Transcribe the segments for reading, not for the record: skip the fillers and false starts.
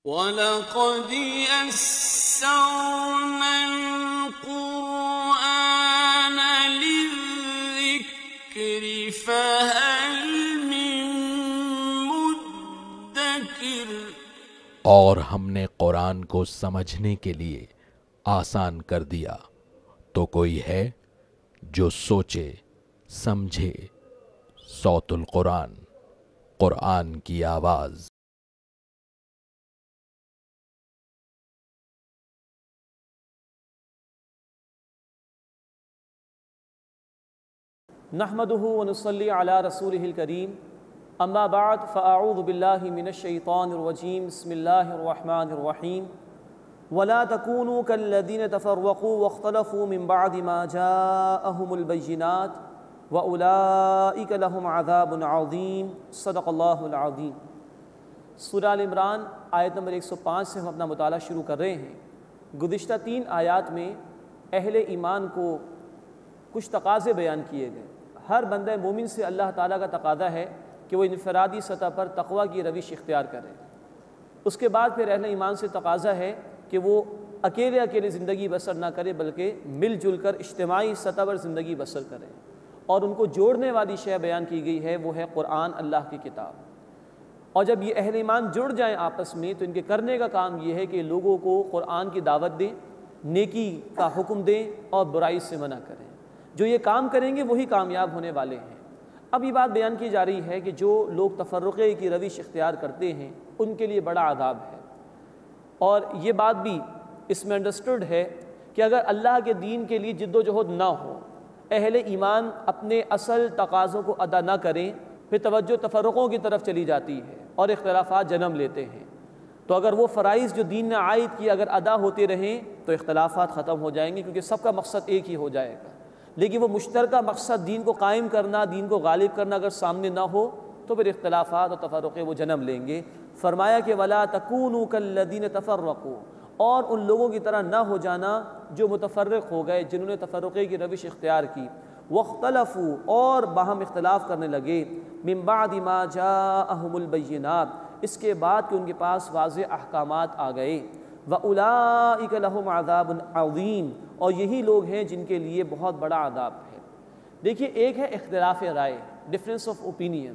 وَلَقَدْ يَسَّرْنَا الْقُرْآنَ لِلذِّكْرِ فَهَلْ مِن مُّدَّكِرٍ۔ اور ہم نے قرآن کو سمجھنے کے لیے آسان کر دیا، تو کوئی ہے جو سوچے سمجھے۔ صوت القرآن، قرآن کی آواز۔ نحمده ونصلي على رسوله الكريم اما بعد فاعوذ بالله من الشيطان الرجيم بسم الله الرحمن الرحيم ولا تكونوا كالذين تفرقوا واختلفوا من بعد ما جاءهم البينات واولئك لهم عذاب عظيم صدق الله العظيم۔ سورہ ال عمران آیت نمبر 105 سے ہم اپنا مطالعہ شروع کر رہے ہیں۔ گزشتہ 3 آیات میں اہل ایمان کو کچھ تقاضے بیان کیے گئے۔ ہر بندہ مومن سے اللہ تعالیٰ کا تقاضا ہے کہ وہ انفرادی سطح پر تقوی کی روش اختیار کرے۔ اس کے بعد پھر اہل ایمان سے تقاضا ہے کہ وہ اکیلے زندگی بسر نہ کرے بلکہ مل جل کر اجتماعی سطح پر زندگی بسر کرے، اور ان کو جوڑنے والی شے بیان کی گئی ہے، وہ ہے قرآن، اللہ کی کتاب۔ اور جب یہ اہل ایمان جڑ جائیں آپس میں تو ان کے کرنے کا کام یہ ہے کہ لوگوں کو قرآن کی دعوت دیں، نیکی کا حکم دیں اور برائی سے منع کریں۔ جو یہ کام کریں گے وہی کامیاب ہونے والے ہیں۔ اب یہ بات بیان کی جا رہی ہے کہ جو لوگ تفرقے کی روش اختیار کرتے ہیں ان کے لیے بڑا عذاب ہے، اور یہ بات بھی اس میں انڈرسٹوڈ ہے کہ اگر اللہ کے دین کے لیے جد و جہد نہ ہو، اہل ایمان اپنے اصل تقاضوں کو ادا نہ کریں، پھر توجہ تفرقوں کی طرف چلی جاتی ہے اور اختلافات جنم لیتے ہیں۔ تو اگر وہ فرائض جو دین نے عائد کیے اگر ادا ہوتے رہیں تو اختلافات ختم ہو جائیں گے، کیونکہ سب کا مقصد ایک ہی ہو جائے گا۔ لیکن وہ مشترکہ مقصد دین کو قائم کرنا، دین کو غالب کرنا اگر سامنے نہ ہو تو پھر اختلافات اور تفرقے وہ جنم لیں گے۔ فرمایا کہ وَلَا تَكُونُوا كَالَّذِينَ تَفَرَّقُوا، اور ان لوگوں کی طرح نہ ہو جانا جو متفرق ہو گئے، جنہوں نے تفرقے کی روش اختیار کی۔ وَاخْتَلَفُوا، اور باہم اختلاف کرنے لگے، مِن بَعْدِ مَا جَاءَهُمُ الْبَيِّنَاتُ، اس کے بعد کہ ان کے پاس واضح احکامات آ گئے۔ وَأُولَئِكَ لَهُمْ عَذَابٌ عَظِيمٌ، اور یہی لوگ ہیں جن کے لیے بہت بڑا عذاب ہے۔ دیکھیے، ایک ہے اختلاف رائے، ڈفرینس آف اوپینین،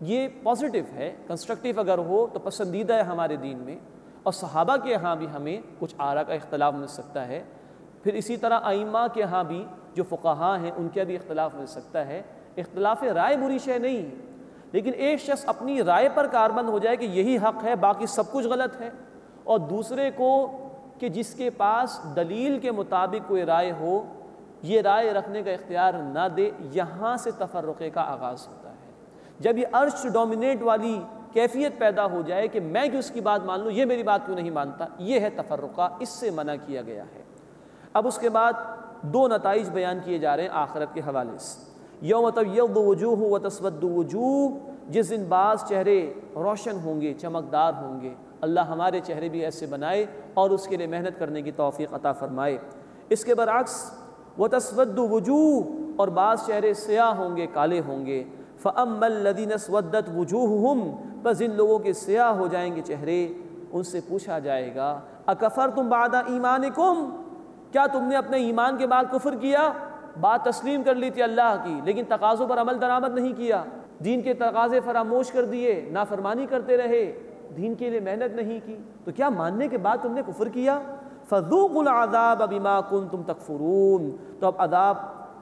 یہ پازیٹیو ہے، کنسٹرکٹیو اگر ہو تو پسندیدہ ہے ہمارے دین میں، اور صحابہ کے ہاں بھی ہمیں کچھ آراء کا اختلاف مل سکتا ہے۔ پھر اسی طرح ائمہ کے ہاں بھی جو فقہاء ہیں ان کے بھی اختلاف مل سکتا ہے۔ اختلاف رائے بری شے نہیں، لیکن ایک شخص اپنی رائے پر کاربند ہو جائے کہ یہی حق ہے باقی سب کچھ غلط ہے، اور دوسرے کو کہ جس کے پاس دلیل کے مطابق کوئی رائے ہو یہ رائے رکھنے کا اختیار نہ دے، یہاں سے تفرقے کا آغاز ہوتا ہے۔ جب یہ ارش ڈومینیٹ والی کیفیت پیدا ہو جائے کہ میں کیوں اس کی بات مان لوں، یہ میری بات کیوں نہیں مانتا، یہ ہے تفرقہ، اس سے منع کیا گیا ہے۔ اب اس کے بعد 2 نتائج بیان کیے جا رہے ہیں آخرت کے حوالے سے۔ یوم تبیض وجوہ وتسود وجوہ، جس دن بعض چہرے روشن ہوں گے، چمکدار ہوں گے۔ اللہ ہمارے چہرے بھی ایسے بنائے اور اس کے لیے محنت کرنے کی توفیق عطا فرمائے۔ اس کے برعکس وتسود وجوہ، اور بعض چہرے سیاہ ہوں گے، کالے ہوں گے۔ فَأَمَّا الَّذِينَ اسْوَدَّتْ وُجُوهُهُمْ، بس جن لوگوں کے سیاہ ہو جائیں گے چہرے، ان سے پوچھا جائے گا اَكَفَرْتُمْ بَعْدَ إِيمَانِكُمْ، کیا تم نے اپنے ایمان کے بعد کفر کیا؟ بات تسلیم کر لی تھی اللہ کی، لیکن تقاضوں پر عمل درآمد نہیں کیا، دین کے تقاضے فراموش کر دیے، نافرمانی کرتے رہے، دین کے لیے محنت نہیں کی، تو کیا ماننے کے بعد تم نے کفر کیا؟ فَذُوقُوا الْعَذَابَ بِمَا كُنْتُمْ تَكْفُرُونَ، تو اب عذاب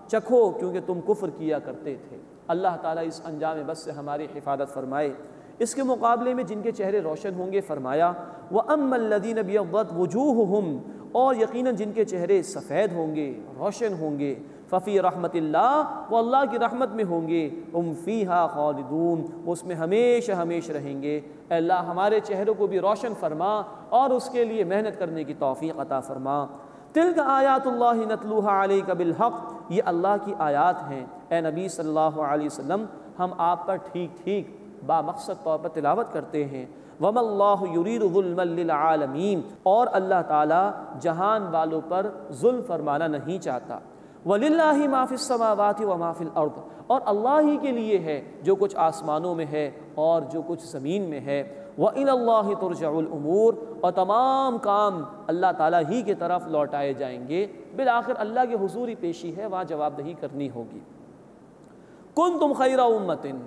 چکھو کیونکہ تم کفر کیا کرتے تھے۔ اللہ تعالیٰ اس انجام بس سے ہماری حفاظت فرمائے۔ اس کے مقابلے میں جن کے چہرے روشن ہوں گے فرمایا وَأَمَّا الَّذِينَ ابْيَضَّتْ وُجُوهُهُمْ، اور یقیناً جن کے چہرے سفید ہوں گے، روشن ہوں گے، ففی رحمت اللہ، وہ اللہ کی رحمت میں ہوں گے، ہم فیہا خالدون، وہ اس میں ہمیشہ ہمیشہ رہیں گے۔ اے اللہ ہمارے چہروں کو بھی روشن فرما اور اس کے لیے محنت کرنے کی توفیق عطا فرما۔ تلک آیات اللہ نتلوہا علیک بالحق، یہ اللہ کی آیات ہیں اے نبی صلی اللہ علیہ وسلم، ہم آپ پر ٹھیک ٹھیک بامقصد طور پر تلاوت کرتے ہیں۔ وَمَا اللَّهُ يُرِيدُ ظُلْمًا لِلْعَالَمِينَ، اور اللہ تعالیٰ جہان والوں پر ظلم فرمانا نہیں چاہتا۔ وَلِلَّهِ مَا فِي السَّمَاوَاتِ وَمَا فِي الْأَرْضِ، اور اللہ ہی کے لیے ہے جو کچھ آسمانوں میں ہے اور جو کچھ زمین میں ہے۔ وَإِلَى اللَّهِ تُرْجَعُ الْأُمُورُ، اور تمام کام اللہ تعالیٰ ہی کی طرف لوٹائے جائیں گے، بالآخر اللہ کے حضور ہی پیشی ہے، وہاں جواب دہی کرنی ہوگی۔ كُنْتُمْ خَيْرَ أُمَّةٍ،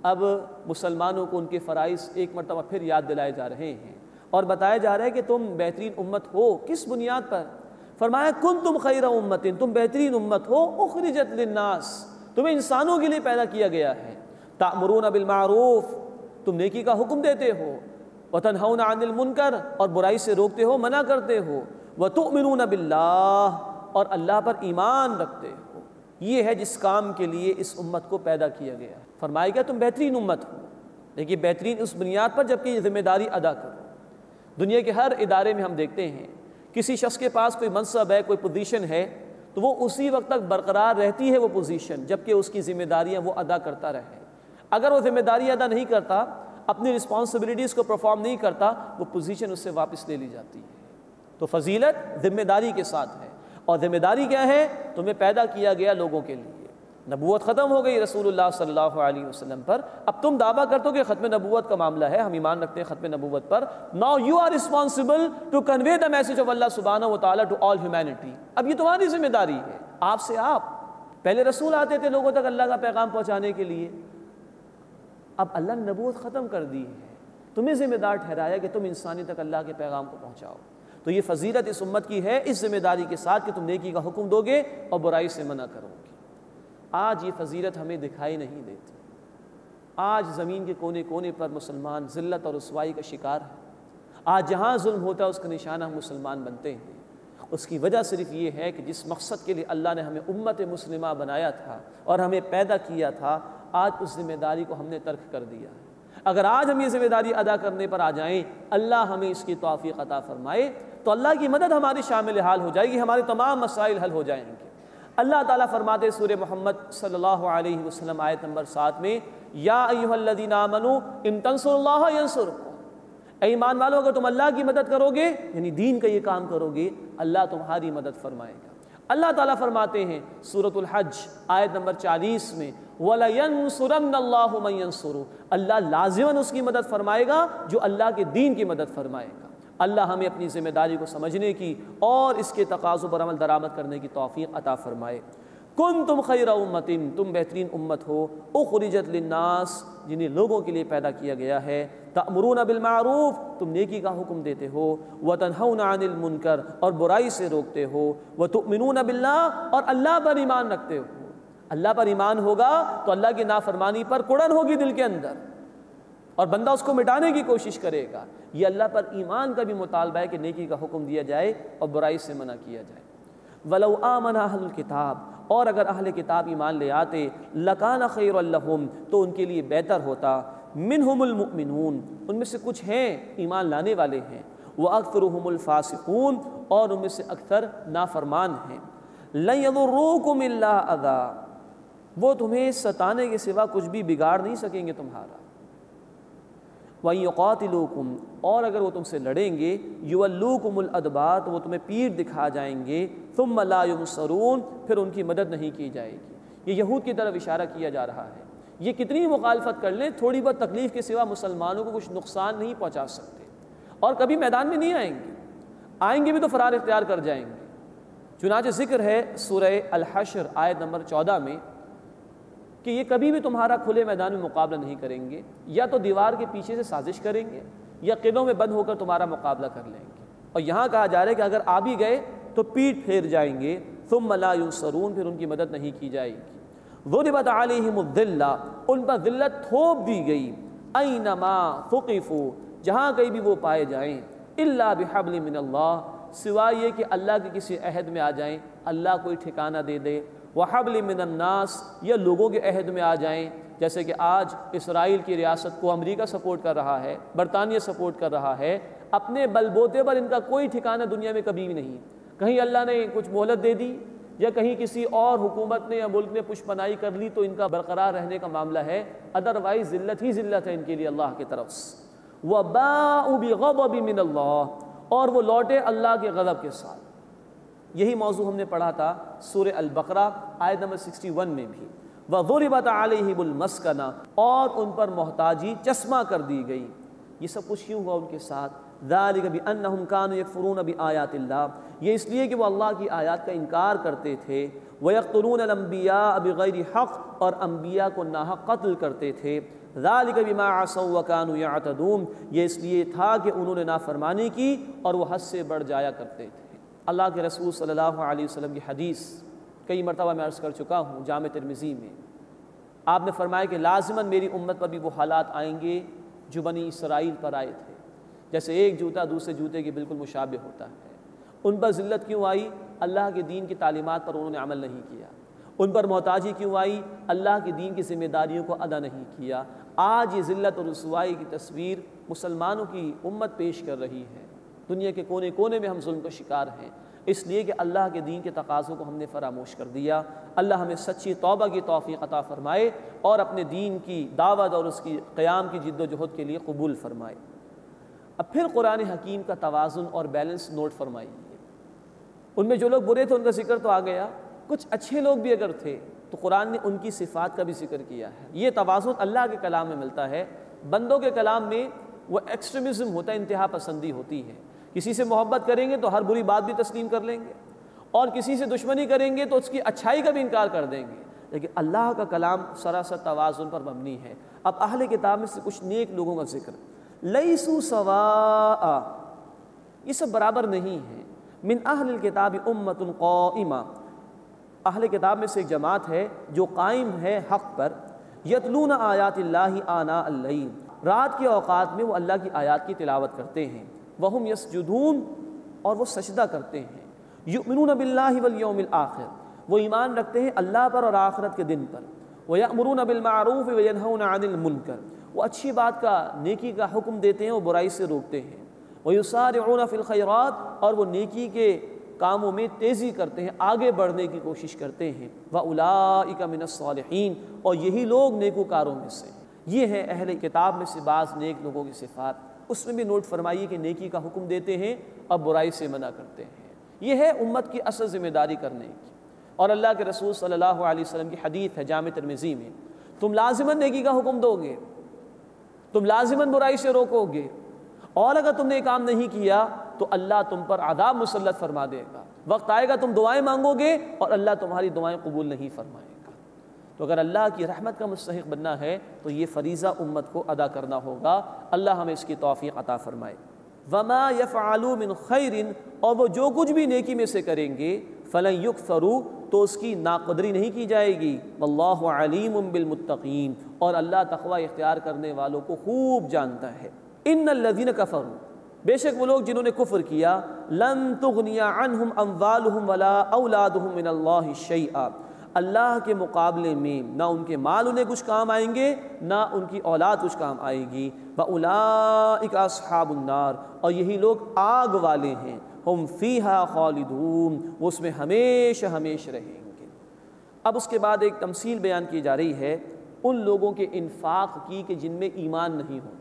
اب مسلمانوں کو ان کے فرائض ایک مرتبہ پھر یاد دلائے جا رہے ہیں اور بتایا جا رہا ہے کہ تم بہترین امت ہو۔ کس بنیاد پر؟ فرمایا کنتم خیر امت، تم بہترین امت ہو، اخرجت للناس، تمہیں انسانوں کے لیے پیدا کیا گیا ہے۔ تأمرون بالمعروف، تم نیکی کا حکم دیتے ہو، وتنہون عن المنکر، اور برائی سے روکتے ہو، منع کرتے ہو، وتؤمنون باللہ، اور اللہ پر ایمان رکھتے ہو۔ یہ ہے جس کام کے لیے اس امت کو پیدا کیا گیا ہے۔ فرمایا گیا تم بہترین امت ہو، لیکن بہترین اس بنیاد پر جبکہ یہ ذمہ داری ادا کرو۔ دنیا کے ہر ادارے میں ہم دیکھتے ہیں کسی شخص کے پاس کوئی منصب ہے، کوئی پوزیشن ہے، تو وہ اسی وقت تک برقرار رہتی ہے وہ پوزیشن جبکہ اس کی ذمہ داریاں وہ ادا کرتا رہے۔ اگر وہ ذمہ داری ادا نہیں کرتا، اپنی رسپانسبلٹیز کو پرفارم نہیں کرتا، وہ پوزیشن اس سے واپس لے لی جاتی ہے۔ تو فضیلت ذمہ داری کے ساتھ ہے، اور ذمہ داری کیا ہے؟ تمہیں پیدا کیا گیا لوگوں کے لیے۔ نبوت ختم ہو گئی رسول اللہ صلی اللہ علیہ وسلم پر، اب تم دعویٰ کرتے ہو کہ ختم نبوت کا معاملہ ہے، ہم ایمان رکھتے ہیں ختم نبوت پر۔ Now you are responsible to convey the message of Allah subhanahu wa ta'ala to all humanity۔ اب یہ تمہاری ذمہ داری ہے، آپ سے آپ۔ پہلے رسول آتے تھے لوگوں تک اللہ کا پیغام پہنچانے کے لیے، اب اللہ نے نبوت ختم کر دی ہے، تمہیں ذمہ دار ٹھہرایا کہ تم انسانی تک اللہ کے پیغام کو پہنچاؤ۔ تو یہ فضیلت اس امت کی ہے اس ذمہ داری کے ساتھ کہ تم نیکی کا حکم دو گے اور برائی سے منع کرو گے۔ آج یہ فضیلت ہمیں دکھائی نہیں دیتی۔ آج زمین کے کونے کونے پر مسلمان ذلت اور رسوائی کا شکار ہے۔ آج جہاں ظلم ہوتا ہے اس کا نشانہ ہم مسلمان بنتے ہیں۔ اس کی وجہ صرف یہ ہے کہ جس مقصد کے لیے اللہ نے ہمیں امت مسلمہ بنایا تھا اور ہمیں پیدا کیا تھا، آج اس ذمہ داری کو ہم نے ترک کر دیا ہے۔ اگر آج ہم یہ ذمہ داری ادا کرنے پر آ جائیں، اللہ ہمیں اس کی توفیق عطا فرمائے، تو اللہ کی مدد ہماری شامل حال ہو جائے گی، ہمارے تمام مسائل حل ہو جائیں گے۔ اللہ تعالیٰ فرماتے سورہ محمد صلی اللہ علیہ وسلم آیت نمبر 7 میں، یا ایھا الذین آمنوا ان تنصروا اللہ ینصرکم، اے ایمان والو اگر تم اللہ کی مدد کرو گے، یعنی دین کا یہ کام کرو گے، اللہ تمہاری مدد فرمائے گا۔ اللہ تعالیٰ فرماتے ہیں سورۃ الحج آیت نمبر 40 میں، وَلَيَنصُرَنَّ اللَّهُ مَن يَنصُرُهُ، اللہ لازماً اس کی مدد فرمائے گا جو اللہ کے دین کی مدد فرمائے گا۔ اللہ ہمیں اپنی ذمہ داری کو سمجھنے کی اور اس کے تقاضوں پر عمل درآمد کرنے کی توفیق عطا فرمائے۔ کنتم خیر امت، تم بہترین امت ہو، اخرجت للناس، جنہیں لوگوں کے لیے پیدا کیا گیا ہے، تأمرون بالمعروف، تم نیکی کا حکم دیتے ہو، وتنہون عن المنکر، اور برائی سے روکتے ہو، وتؤمنون باللہ، اور اللہ پر ایمان رکھتے ہو۔ اللہ پر ایمان ہوگا تو اللہ کی نافرمانی پر کڑن ہوگی دل کے اندر، اور بندہ اس کو مٹانے کی کوشش کرے گا۔ یہ اللہ پر ایمان کا بھی مطالبہ ہے کہ نیکی کا حکم دیا جائے اور برائی سے منع کیا جائے۔ وَلَوْ آمَنَ أَهْلُ الْكِتَابِ، اور اگر اہل کتاب ایمان لے آتے، لَكَانَ خَيْرًا لَهُمْ، تو ان کے لیے بہتر ہوتا، مِنْهُمُ الْمُؤْمِنُونَ، ان میں سے کچھ ہیں ایمان لانے والے ہیں، وَأَكْثَرُهُمُ الْفَاسِقُونَ، اور ان میں سے اکثر نافرمان ہیں۔ لَن يَضُرُّوكُمْ إِلَّا أَذًى، وہ تمہیں ستانے کے سوا کچھ بھی بگاڑ نہیں سکیں گے تمہارا۔ وَإِن يُقَاتِلُوكُمْ، اور اگر وہ تم سے لڑیں گے، يُوَلُّوكُمُ الْأَدْبَارَ، تو وہ تمہیں پیٹھ دکھا جائیں گے، ثُمَّ لَا يُنصَرُونَ، پھر ان کی مدد نہیں کی جائے گی۔ یہ یہود کی طرف اشارہ کیا جا رہا ہے۔ یہ کتنی مخالفت کر لیں، تھوڑی بہت تکلیف کے سوا مسلمانوں کو کچھ نقصان نہیں پہنچا سکتے، اور کبھی میدان میں نہیں آئیں گے، آئیں گے بھی تو فرار اختیار کر جائیں گے۔ چنانچہ ذکر ہے سورہ الحشر آیت نمبر 14 میں کہ یہ کبھی بھی تمہارا کھلے میدان میں مقابلہ نہیں کریں گے، یا تو دیوار کے پیچھے سے سازش کریں گے، یا قلعوں میں بند ہو کر تمہارا مقابلہ کر لیں گے۔ اور یہاں کہا جا رہا ہے کہ اگر آ بھی گئے تو پیٹھ پھیر جائیں گے، ثم لا ينصرون، پھر ان کی مدد نہیں کی جائے گی۔ ضربت علیہم الذلہ، ان پر ذلت تھوپ دی گئی، اینما ثقفوا، جہاں کہیں بھی وہ پائے جائیں، الا بحبل من اللہ، سوائے یہ کہ اللہ کے کسی عہد میں آ جائیں، اللہ کوئی ٹھکانہ دے دے، وحبل من الناس، یا لوگوں کے عہد میں آ جائیں، جیسے کہ آج اسرائیل کی ریاست کو امریکہ سپورٹ کر رہا ہے، برطانیہ سپورٹ کر رہا ہے، اپنے بل بوتے پر ان کا کوئی ٹھکانہ دنیا میں کبھی بھی نہیں۔ کہیں اللہ نے کچھ مہلت دے دی، یا کہیں کسی اور حکومت نے یا ملک نے پشت پناہی کر لی تو ان کا برقرار رہنے کا معاملہ ہے، ادروائز ذلت ہی ذلت ہے ان کے لیے اللہ کی طرف سے۔ وَبَاءُوا بِغَضَبٍ مِّنَ اللَّهِ، اور وہ لوٹے اللہ کے غضب کے ساتھ۔ یہی موضوع ہم نے پڑھا تھا سورہ البقرہ آیت نمبر 61 میں بھی، وَضُرِبَتْ عَلَيْهِمُ الْمَسْكَنَةُ، اور ان پر محتاجی چشمہ کر دی گئی، یہ سب کچھ کیوں ہوا ان کے ساتھ؟ ذالک بانہم کانوا یکفرون بآیات اللہ، یہ اس لیے کہ وہ اللہ کی آیات کا انکار کرتے تھے، ویقتلون الانبیاء بغیر حق، اور انبیاء کو ناحق قتل کرتے تھے، ذالک بما عصوا وکانوا یعتدون، یہ اس لیے تھا کہ انہوں نے نافرمانی کی اور وہ حد سے بڑھ جایا کرتے تھے۔ اللہ کے رسول صلی اللہ علیہ وسلم کی حدیث کئی مرتبہ میں عرض کر چکا ہوں جامع ترمذی میں، آپ نے فرمایا کہ لازماً میری امت پر بھی وہ حالات آئیں گے جو بنی اسرائیل پر آئے تھے، جیسے ایک جوتا دوسرے جوتے کے بالکل مشابہ ہوتا ہے۔ ان پر ذلت کیوں آئی؟ اللہ کے دین کی تعلیمات پر انہوں نے عمل نہیں کیا۔ ان پر محتاجی کیوں آئی؟ اللہ کے دین کی ذمہ داریوں کو ادا نہیں کیا۔ آج یہ ذلت اور رسوائی کی تصویر مسلمانوں کی امت پیش کر رہی ہے، دنیا کے کونے کونے میں ہم ظلم کا شکار ہیں، اس لیے کہ اللہ کے دین کے تقاضوں کو ہم نے فراموش کر دیا۔ اللہ ہمیں سچی توبہ کی توفیق عطا فرمائے اور اپنے دین کی دعوت اور اس کی قیام کی جد و جہد کے لیے قبول فرمائے۔ اب پھر قرآن حکیم کا توازن اور بیلنس نوٹ فرمائیے۔ ان میں جو لوگ برے تھے ان کا ذکر تو آ گیا، کچھ اچھے لوگ بھی اگر تھے تو قرآن نے ان کی صفات کا بھی ذکر کیا ہے۔ یہ توازن اللہ کے کلام میں ملتا ہے، بندوں کے کلام میں وہ ایکسٹریمزم ہوتا ہے، انتہا پسندی ہوتی ہے۔ کسی سے محبت کریں گے تو ہر بری بات بھی تسلیم کر لیں گے، اور کسی سے دشمنی کریں گے تو اس کی اچھائی کا بھی انکار کر دیں گے۔ لیکن اللہ کا کلام سراسر توازن پر مبنی ہے۔ اب اہل کتاب میں سے کچھ نیک لوگوں کا ذکر، لیسوا سواء، یہ سب برابر نہیں ہیں۔ من اہل الکتاب امۃ قائمہ، اہل کتاب میں سے ایک جماعت ہے جو قائم ہے حق پر، یتلون آیات اللہ آناء اللیل، رات کے اوقات میں وہ اللہ کی آیات کی تلاوت کرتے ہیں، وہم یسجدون، اور وہ سجدہ کرتے ہیں، یؤمنون باللہ والیوم الآخر، وہ ایمان رکھتے ہیں اللہ پر اور آخرت کے دن پر، ویأمرون بالمعروف وینہون عن المنکر، وہ اچھی بات کا نیکی کا حکم دیتے ہیں، وہ برائی سے روکتے ہیں، ویسارعون فی الخیرات، اور وہ نیکی کے کاموں میں تیزی کرتے ہیں، آگے بڑھنے کی کوشش کرتے ہیں، وَأُولَٰئِکَ مِنَ الصَّالِحِینَ، اور یہی لوگ نیکوکاروں میں سے۔ یہ ہے اہل کتاب میں سے بعض نیک لوگوں کی صفات۔ اس میں بھی نوٹ فرمائیے کہ نیکی کا حکم دیتے ہیں اور برائی سے منع کرتے ہیں۔ یہ ہے امت کی اصل ذمہ داری کرنے کی، اور اللہ کے رسول صلی اللہ علیہ وسلم کی حدیث ہے جامع ترمذی میں، تم لازماً نیکی کا حکم دو گے، تم لازماً برائی سے روکو گے، اور اگر تم نے یہ کام نہیں کیا تو اللہ تم پر عذاب مسلط فرما دے گا۔ وقت آئے گا تم دعائیں مانگو گے اور اللہ تمہاری دعائیں قبول نہیں فرمائے گا۔ تو اگر اللہ کی رحمت کا مستحق بننا ہے تو یہ فریضہ امت کو ادا کرنا ہوگا۔ اللہ ہمیں اس کی توفیق عطا فرمائے۔ وما يفعلوا من خیر، اور وہ جو کچھ بھی نیکی میں سے کریں گے، فلن یکفروا، تو اس کی ناقدری نہیں کی جائے گی، واللہ علیم بالمتقین، اور اللہ تقوی اختیار کرنے والوں کو خوب جانتا ہے۔ ان الذین کفروا، بے شک وہ لوگ جنہوں نے کفر کیا، لن تغنی عنہم اموالہم ولا اولادہم من اللہ شیئا، اللہ کے مقابلے میں نہ ان کے مال انہیں کچھ کام آئیں گے، نہ ان کی اولاد کچھ کام آئے گی، وَأُولَٰئِکَ أَصْحَابُ النَّارِ، اور یہی لوگ آگ والے ہیں، ہم فیہا خالدون، وہ اس میں ہمیشہ ہمیشہ رہیں گے۔ اب اس کے بعد ایک تمثیل بیان کی جا رہی ہے ان لوگوں کے انفاق کی کہ جن میں ایمان نہیں ہوتا۔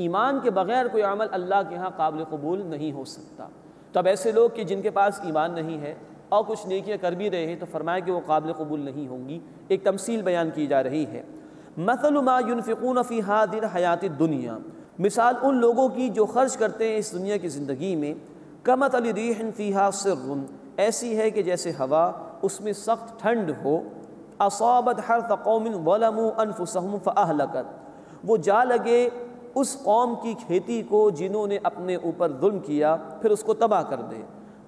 ایمان کے بغیر کوئی عمل اللہ کے ہاں قابل قبول نہیں ہو سکتا۔ تو اب ایسے لوگ کہ جن کے پاس ایمان نہیں ہے اور کچھ نیکیاں کر بھی رہے ہیں تو فرمایا کہ وہ قابل قبول نہیں ہوں گی۔ ایک تمثیل بیان کی جا رہی ہے، مثل ما ينفقون فی هذه الحیات الدنیا، مثال ان لوگوں کی جو خرچ کرتے ہیں اس دنیا کی زندگی میں، کمثل ریح فیہا صر، ایسی ہے کہ جیسے ہوا اس میں سخت ٹھنڈ ہو، اصابت حرث قوم ظلموا انفسهم فاہلکت، وہ جا لگے اس قوم کی کھیتی کو جنہوں نے اپنے اوپر ظلم کیا پھر اس کو تباہ کر دے،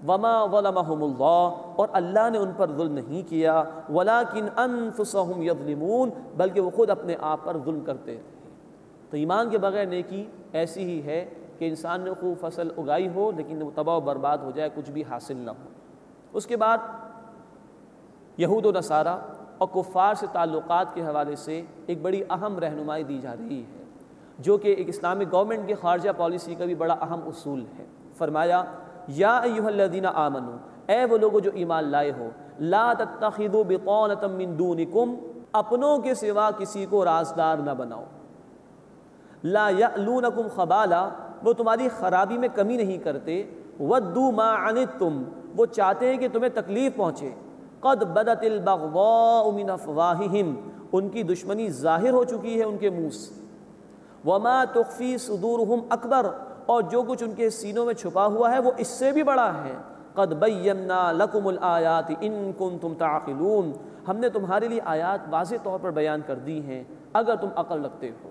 وما ظلمهم اللہ، اور اللہ نے ان پر ظلم نہیں کیا، ولکن انفسهم یظلمون، بلکہ وہ خود اپنے آپ پر ظلم کرتے تھے۔ تو ایمان کے بغیر نیکی ایسی ہی ہے کہ انسان نے خوب فصل اگائی ہو لیکن وہ تباہ و برباد ہو جائے، کچھ بھی حاصل نہ ہو۔ اس کے بعد یہود و نصارہ اور کفار سے تعلقات کے حوالے سے ایک بڑی اہم رہنمائی دی جا رہی ہے، جو کہ ایک اسلامک گورنمنٹ کی خارجہ پالیسی کا بھی بڑا اہم اصول ہے۔ فرمایا یا ایھا الذین آمنوا، اے وہ لوگو جو ایمان لائے ہو، لا تتخذوا بطانۃ من دونکم، اپنوں کے سوا کسی کو رازدار نہ بناؤ، لا یألونکم خبالا، وہ تمہاری خرابی میں کمی نہیں کرتے، ودوا ما عنتم، وہ چاہتے ہیں کہ تمہیں تکلیف پہنچے، قد بدت البغضاء من افواہہم، ان کی دشمنی ظاہر ہو چکی ہے ان کے منہ سے، وما تخفی صدورہم اکبر، اور جو کچھ ان کے سینوں میں چھپا ہوا ہے وہ اس سے بھی بڑا ہے۔ قد بینا لکم الآیات ان کنتم تعقلون، ہم نے تمہارے لیے آیات واضح طور پر بیان کر دی ہیں اگر تم عقل رکھتے ہو۔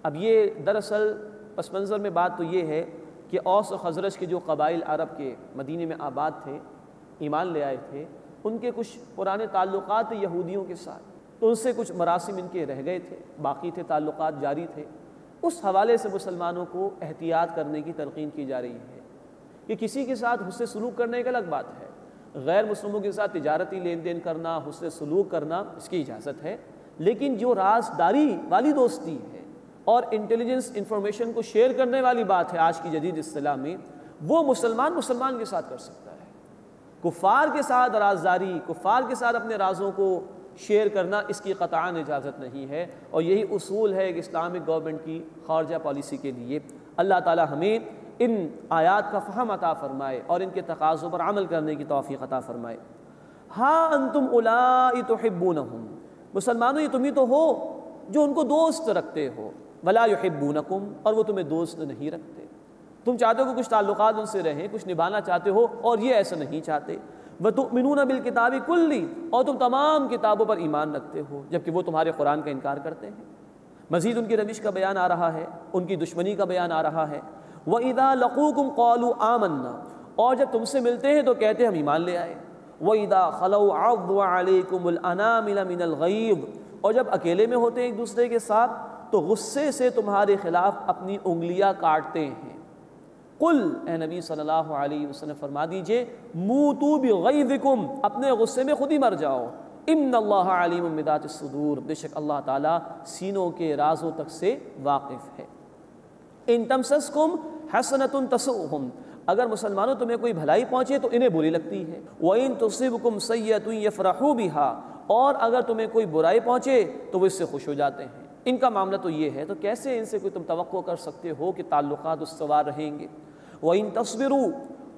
اب یہ دراصل پس منظر میں بات تو یہ ہے کہ اوس و خزرج کے جو قبائل عرب کے مدینے میں آباد تھے، ایمان لے آئے تھے، ان کے کچھ پرانے تعلقات یہودیوں کے ساتھ، تو ان سے کچھ مراسم ان کے رہ گئے تھے، باقی تھے، تعلقات جاری تھے۔ اس حوالے سے مسلمانوں کو احتیاط کرنے کی تلقین کی جا رہی ہے کہ کسی کے ساتھ حسن سلوک کرنے ایک الگ بات ہے، غیر مسلموں کے ساتھ تجارتی لین دین کرنا، حسن سلوک کرنا، اس کی اجازت ہے، لیکن جو رازداری والی دوستی ہے اور انٹیلیجنس انفارمیشن کو شیئر کرنے والی بات ہے آج کی جدید اصطلاح میں، وہ مسلمان کے ساتھ کر سکتا ہے۔ کفار کے ساتھ رازداری، کفار کے ساتھ اپنے رازوں کو شیئر کرنا، اس کی قطعاً اجازت نہیں ہے، اور یہی اصول ہے کہ اسلامک گورنمنٹ کی خارجہ پالیسی کے لیے۔ اللہ تعالی ہمیں ان آیات کا فہم عطا فرمائے اور ان کے تقاضوں پر عمل کرنے کی توفیق عطا فرمائے۔ ہاں انتم اولائی تحبونہم، مسلمانوں یہ تم ہی تو ہو جو ان کو دوست رکھتے ہو، ولا یحبونکم، اور وہ تمہیں دوست نہیں رکھتے۔ تم چاہتے ہو کہ کچھ تعلقات ان سے رہیں، کچھ نبھانا چاہتے ہو، اور یہ ایسا نہیں چاہتے۔ وَتُؤْمِنُونَ بِالْكِتَابِ كُلِّ، اور تم تمام کتابوں پر ایمان رکھتے ہو جبکہ وہ تمہارے قرآن کا انکار کرتے ہیں۔ مزید ان کی روش کا بیان آ رہا ہے، ان کی دشمنی کا بیان آ رہا ہے۔ وَإِذَا لَقُوكُمْ قَالُوا آمَنَّا، اور جب تم سے ملتے ہیں تو کہتے ہیں ہم ایمان لے آئے۔ وَإِذَا خَلَوْا عَضُّوا عَلَيْكُمُ الْأَنَامِلَ مِنَ الْغَيْظِ، اور جب اکیلے میں ہوتے ہیں ایک دوسرے کے ساتھ تو غصے سے تمہارے خلاف اپنی انگلیاں کاٹتے ہیں۔ قل، اے نبی صلی اللہ علیہ وسلم فرما دیجئے، موتوا بغیظکم، اپنے غصے میں خود ہی مر جاؤ۔ ان اللہ علیم بذات الصدور، بے شک اللہ تعالیٰ سینوں کے رازوں تک سے واقف ہے۔ ان تمسسکم حسنۃ تسؤہم، اگر مسلمانوں تمہیں کوئی بھلائی پہنچے تو انہیں بری لگتی ہے۔ وَإِن تُصِبْكُمْ سَیِّئَةٌ یفرحوا بِہَا، اور اگر تمہیں کوئی برائی پہنچے تو وہ اس سے خوش ہو جاتے ہیں۔ ان کا معاملہ تو یہ ہے، تو کیسے ان سے کوئی تم توقع کر سکتے ہو کہ تعلقات استوار رہیں گے؟ وَإِن تَصْبِرُوا،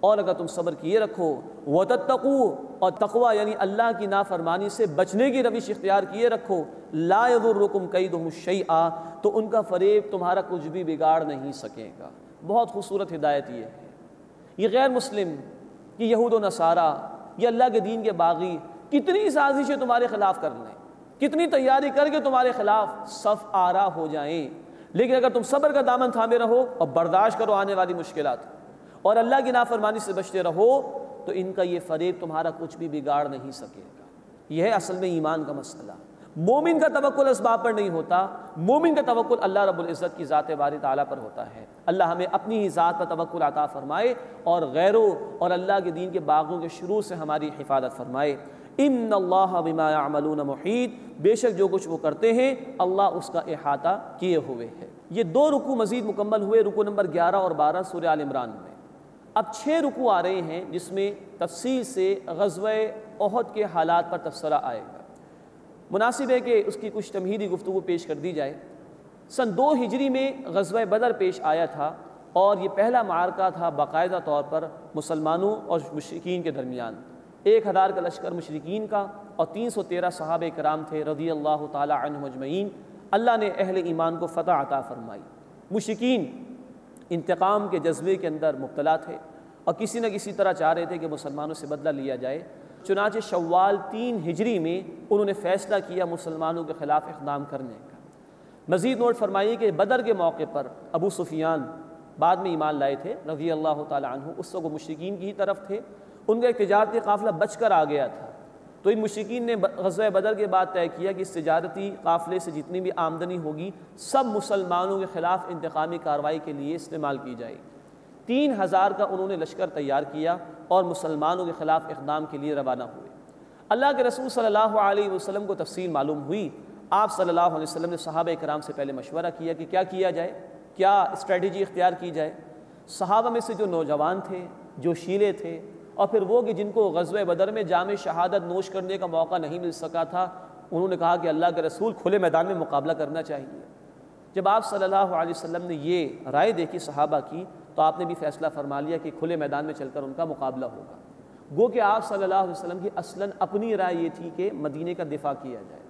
اور اگر تم صبر کیے رکھو، وَتَتَّقُوا، اور تقوی یعنی اللہ کی نافرمانی سے بچنے کی روش اختیار کیے رکھو، لَا يَضُرُّكُمْ كَيْدُهُمْ شَيْئًا، تو ان کا فریب تمہارا کچھ بھی بگاڑ نہیں سکے گا۔ بہت خوبصورت ہدایت یہ ہے۔ یہ غیر مسلم، یہ یہود و نصارہ، یہ اللہ کے دین کے باغی کتنی سازشیں تمہارے خلاف کر لیں، کتنی تیاری کر کے تمہارے خلاف صف آرا ہو جائیں، لیکن اگر تم صبر کا دامن تھامے رہو اور برداشت کرو آنے والی مشکلات اور اللہ کی نافرمانی سے بچتے رہو، تو ان کا یہ فریب تمہارا کچھ بھی بگاڑ نہیں سکے گا۔ یہ ہے اصل میں ایمان کا مسئلہ۔ مومن کا توکل اسباب پر نہیں ہوتا، مومن کا توکل اللہ رب العزت کی ذات باری تعالیٰ پر ہوتا ہے۔ اللہ ہمیں اپنی ہی ذات پر توکل عطا فرمائے اور غیروں اور اللہ کے دین کے باغوں کے شروع سے ہماری حفاظت فرمائے۔ ان اللہ بما یعملون محیط، بے شک جو کچھ وہ کرتے ہیں اللہ اس کا احاطہ کیے ہوئے ہے۔ یہ 2 رکوع مزید مکمل ہوئے، رکوع نمبر 11 اور 12 سورہ آل عمران میں۔ اب 6 رکوع آ رہے ہیں جس میں تفصیل سے غزوہ احد کے حالات پر تبصرہ آئے گا۔ مناسب ہے کہ اس کی کچھ تمہیدی گفتگو پیش کر دی جائے۔ سن 2 ہجری میں غزوہ بدر پیش آیا تھا، اور یہ پہلا معرکہ تھا باقاعدہ طور پر مسلمانوں اور مشرکین کے درمیان۔ 1000 کا لشکر مشرکین کا اور 313 صحابہ کرام تھے رضی اللہ تعالی عنہم اجمعین۔ اللہ نے اہل ایمان کو فتح عطا فرمائی۔ مشرکین انتقام کے جذبے کے اندر مبتلا تھے اور کسی نہ کسی طرح چاہ رہے تھے کہ مسلمانوں سے بدلہ لیا جائے۔ چنانچہ شوال 3 ہجری میں انہوں نے فیصلہ کیا مسلمانوں کے خلاف اقدام کرنے کا۔ مزید نوٹ فرمائیے کہ بدر کے موقع پر ابو سفیان بعد میں ایمان لائے تھے رضی اللہ تعالی عنہ، اس وقت وہ مشرکین کی ہی طرف تھے۔ ان کا ایک تجارتی قافلہ بچ کر آ گیا تھا، تو ان مشرکین نے غزوہ بدر کے بعد طے کیا کہ اس تجارتی قافلے سے جتنی بھی آمدنی ہوگی سب مسلمانوں کے خلاف انتقامی کارروائی کے لیے استعمال کی جائے۔ 3000 کا انہوں نے لشکر تیار کیا اور مسلمانوں کے خلاف اقدام کے لیے روانہ ہوئے۔ اللہ کے رسول صلی اللہ علیہ وسلم کو تفصیل معلوم ہوئی۔ آپ صلی اللہ علیہ وسلم نے صحابہ کرام سے پہلے مشورہ کیا کہ کیا کیا جائے، کیا اسٹریٹجی اختیار کی جائے۔ صحابہ میں سے جو نوجوان تھے، جو شیلے تھے، اور پھر وہ کہ جن کو غزوہ بدر میں جام شہادت نوش کرنے کا موقع نہیں مل سکا تھا، انہوں نے کہا کہ اللہ کے رسول کھلے میدان میں مقابلہ کرنا چاہیے۔ جب آپ صلی اللہ علیہ وسلم نے یہ رائے دیکھی صحابہ کی، تو آپ نے بھی فیصلہ فرما لیا کہ کھلے میدان میں چل کر ان کا مقابلہ ہوگا۔ گو کہ آپ صلی اللہ علیہ وسلم کی اصلاً اپنی رائے یہ تھی کہ مدینے کا دفاع کیا جائے،